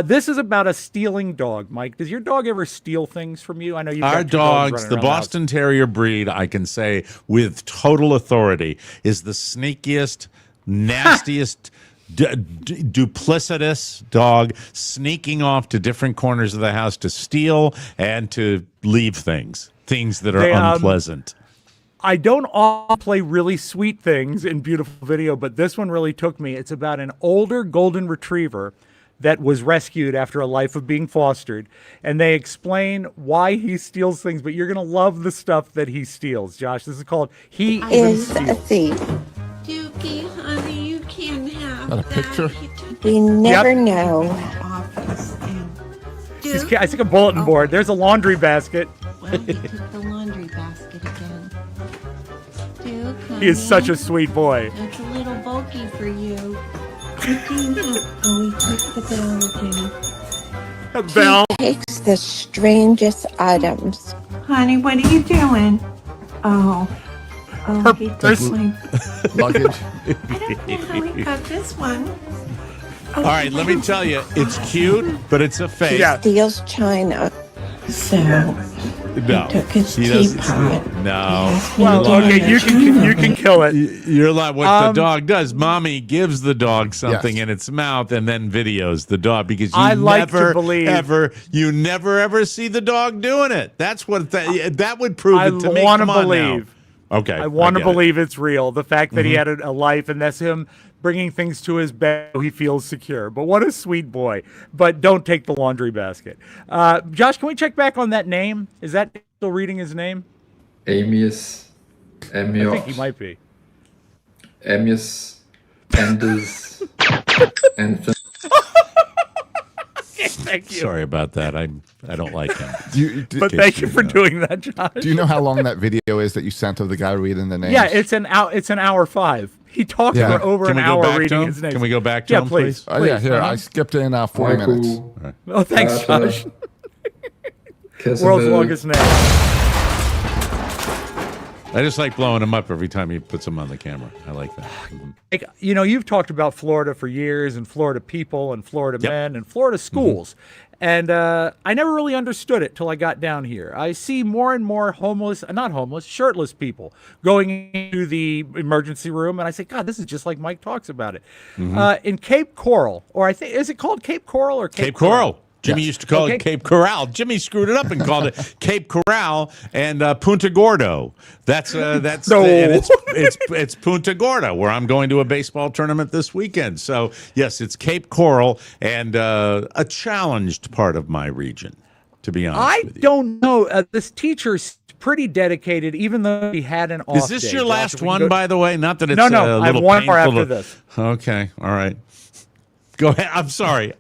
This is about a stealing dog, Mike. Does your dog ever steal things from you? I know you've got Our two dogs dogs, running the around Boston Terrier breed, I can say with total authority, is the sneakiest, nastiest, duplicitous dog, sneaking off to different corners of the house to steal and to leave things that are unpleasant. I don't often play really sweet things in beautiful video, but this one really took me. It's about an older golden retriever that was rescued after a life of being fostered, and they explain why he steals things, but you're going to love the stuff that he steals, Josh. This is called He Is Even a Steals. thief. Dookie, honey, you can have Got a picture? We never know. office. And I took a bulletin board. There's a laundry basket. well, he took the laundry basket again. Duke, He is honey, such a sweet boy. That's a little bulky for you. You can have. Oh, he took the bell again. Bell. He takes the strangest items. Honey, what are you doing? Oh, he took my. Luggage. I don't know how he got this one. All right, let me tell you, it's cute, but it's a fake. Yeah. Steals china. So No, took his he doesn't. teapot. No. Well, okay, you can kill it. You're like what the dog does. Mommy gives the dog something in its mouth and then videos the dog because you I like to never believe- ever see the dog doing it. That's what that would prove I it to me. want to Come on believe. now. Okay, I want to get it. believe it's real. The fact that he had a life and that's him bringing things to his bed so he feels secure. But what a sweet boy. But don't take the laundry basket. Josh, can we check back on that name? Is that still reading his name? Amius, I think he might be. Amius, Anders, Anthony. Thank you. Sorry about that. I don't like him. But thank you for doing that, Josh. Do you know how long that video is that you sent of the guy reading the names? Yeah, it's an hour 5. He talked Yeah. for over Can an we go hour back to reading him? his name. Can we go back to Yeah, him, please? Oh, yeah, here. Uh-huh. I skipped in 40 Michael, minutes. Oh, thanks, Arthur, Josh. Casimir, World's longest name. I just like blowing him up every time he puts them on the camera. I like that. Like, you know, you've talked about Florida for years, and Florida people, and Florida men, and Florida schools. And I never really understood it till I got down here. I see more and more shirtless people going into the emergency room, and I say, God, this is just like Mike talks about it. In Cape Coral, or I think, is it called Cape Coral or Cape Coral? Jimmy used to call it Cape Coral. Jimmy screwed it up and called it Cape Coral and Punta Gordo. That's and it's Punta Gorda, where I'm going to a baseball tournament this weekend. So yes, it's Cape Coral and a challenged part of my region, to be honest with you. I don't know. This teacher's pretty dedicated, even though he had an off day. Is this your last one, by the way? Not that it's no. a I have little one more painful after this. Okay, all right. Go ahead. I'm sorry.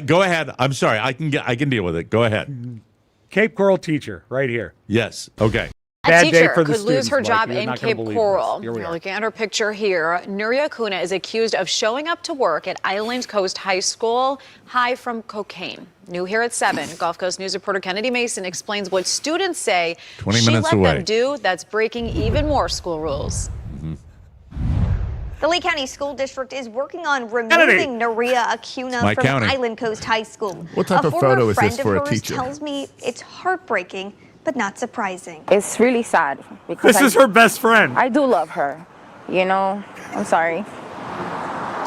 Go ahead. I'm sorry. I can deal with it. Go ahead. Cape Coral teacher, right here. Yes. Okay. A teacher could lose her job in Cape Coral. You're looking at her picture here. Nuria Kuna is accused of showing up to work at Island Coast High School high from cocaine. New here at 7, Gulf Coast News reporter Kennedy Mason explains what students say 20 she minutes let away. them do that's breaking even more school rules. The Lee County School District is working on removing Nuria Acuna from Island Coast High School. What type of photo is this for a hers teacher? tells me it's heartbreaking, but not surprising. It's really sad because this is her best friend. I do love her. You know, I'm sorry.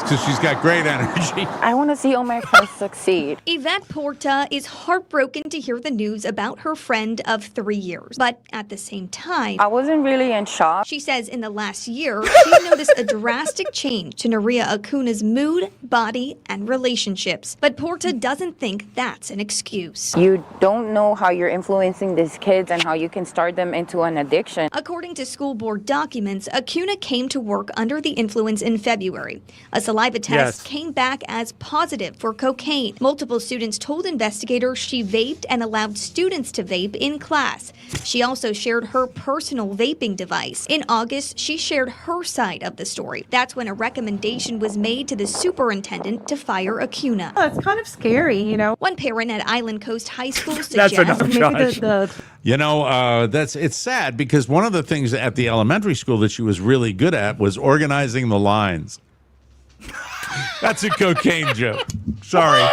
Because she's got great energy. I want to see all my friends succeed. Yvette Porta is heartbroken to hear the news about her friend of 3 years. But at the same time, I wasn't really in shock. She says in the last year, she's noticed a drastic change to Nuria Acuna's mood, body, and relationships. But Porta doesn't think that's an excuse. You don't know how you're influencing these kids and how you can start them into an addiction. According to school board documents, Acuna came to work under the influence in February. A saliva test came back as positive for cocaine. Multiple students told investigators she vaped and allowed students to vape in class. She also shared her personal vaping device. In August, she shared her side of the story. That's when a recommendation was made to the superintendent to fire Acuna. Oh, it's kind of scary, you know. One parent at Island Coast High School That's enough, suggests Josh. You know, it's sad because one of the things at the elementary school that she was really good at was organizing the lines. That's a cocaine joke. Sorry.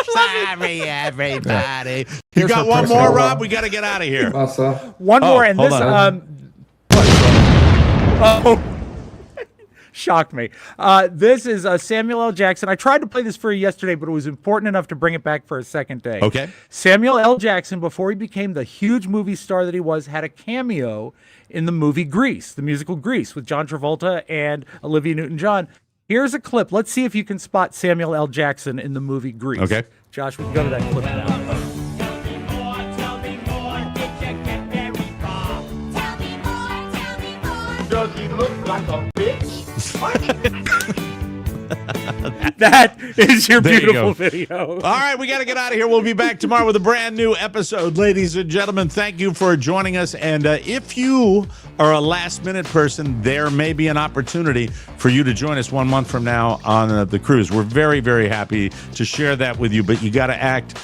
Sorry, everybody. You got one more, Rob? We got to get out of here. One more, and this shocked me. This is Samuel L. Jackson. I tried to play this for you yesterday, but it was important enough to bring it back for a second day. Okay. Samuel L. Jackson, before he became the huge movie star that he was, had a cameo in the movie Grease, the musical Grease, with John Travolta and Olivia Newton-John. Here's a clip. Let's see if you can spot Samuel L. Jackson in the movie Grease. Okay. Josh, we can go to that clip now. Does he look like a bitch? That is your There you beautiful go. video. All right, we got to get out of here. We'll be back tomorrow with a brand new episode. Ladies and gentlemen, thank you for joining us. And if you are a last-minute person, there may be an opportunity for you to join us 1 month from now on the cruise. We're very, very happy to share that with you, but you got to act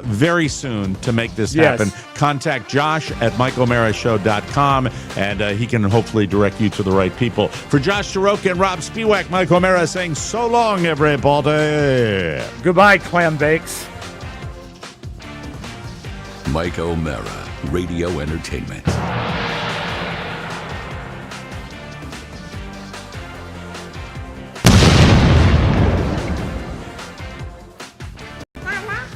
very soon to make this happen. Contact Josh at MikeO'MaraShow.com, and he can hopefully direct you to the right people. For Josh Soroka and Robb Spiewak, Mike O'Mara saying so long, everybody. Goodbye, clam bakes. Mike O'Mara, Radio Entertainment. Mama.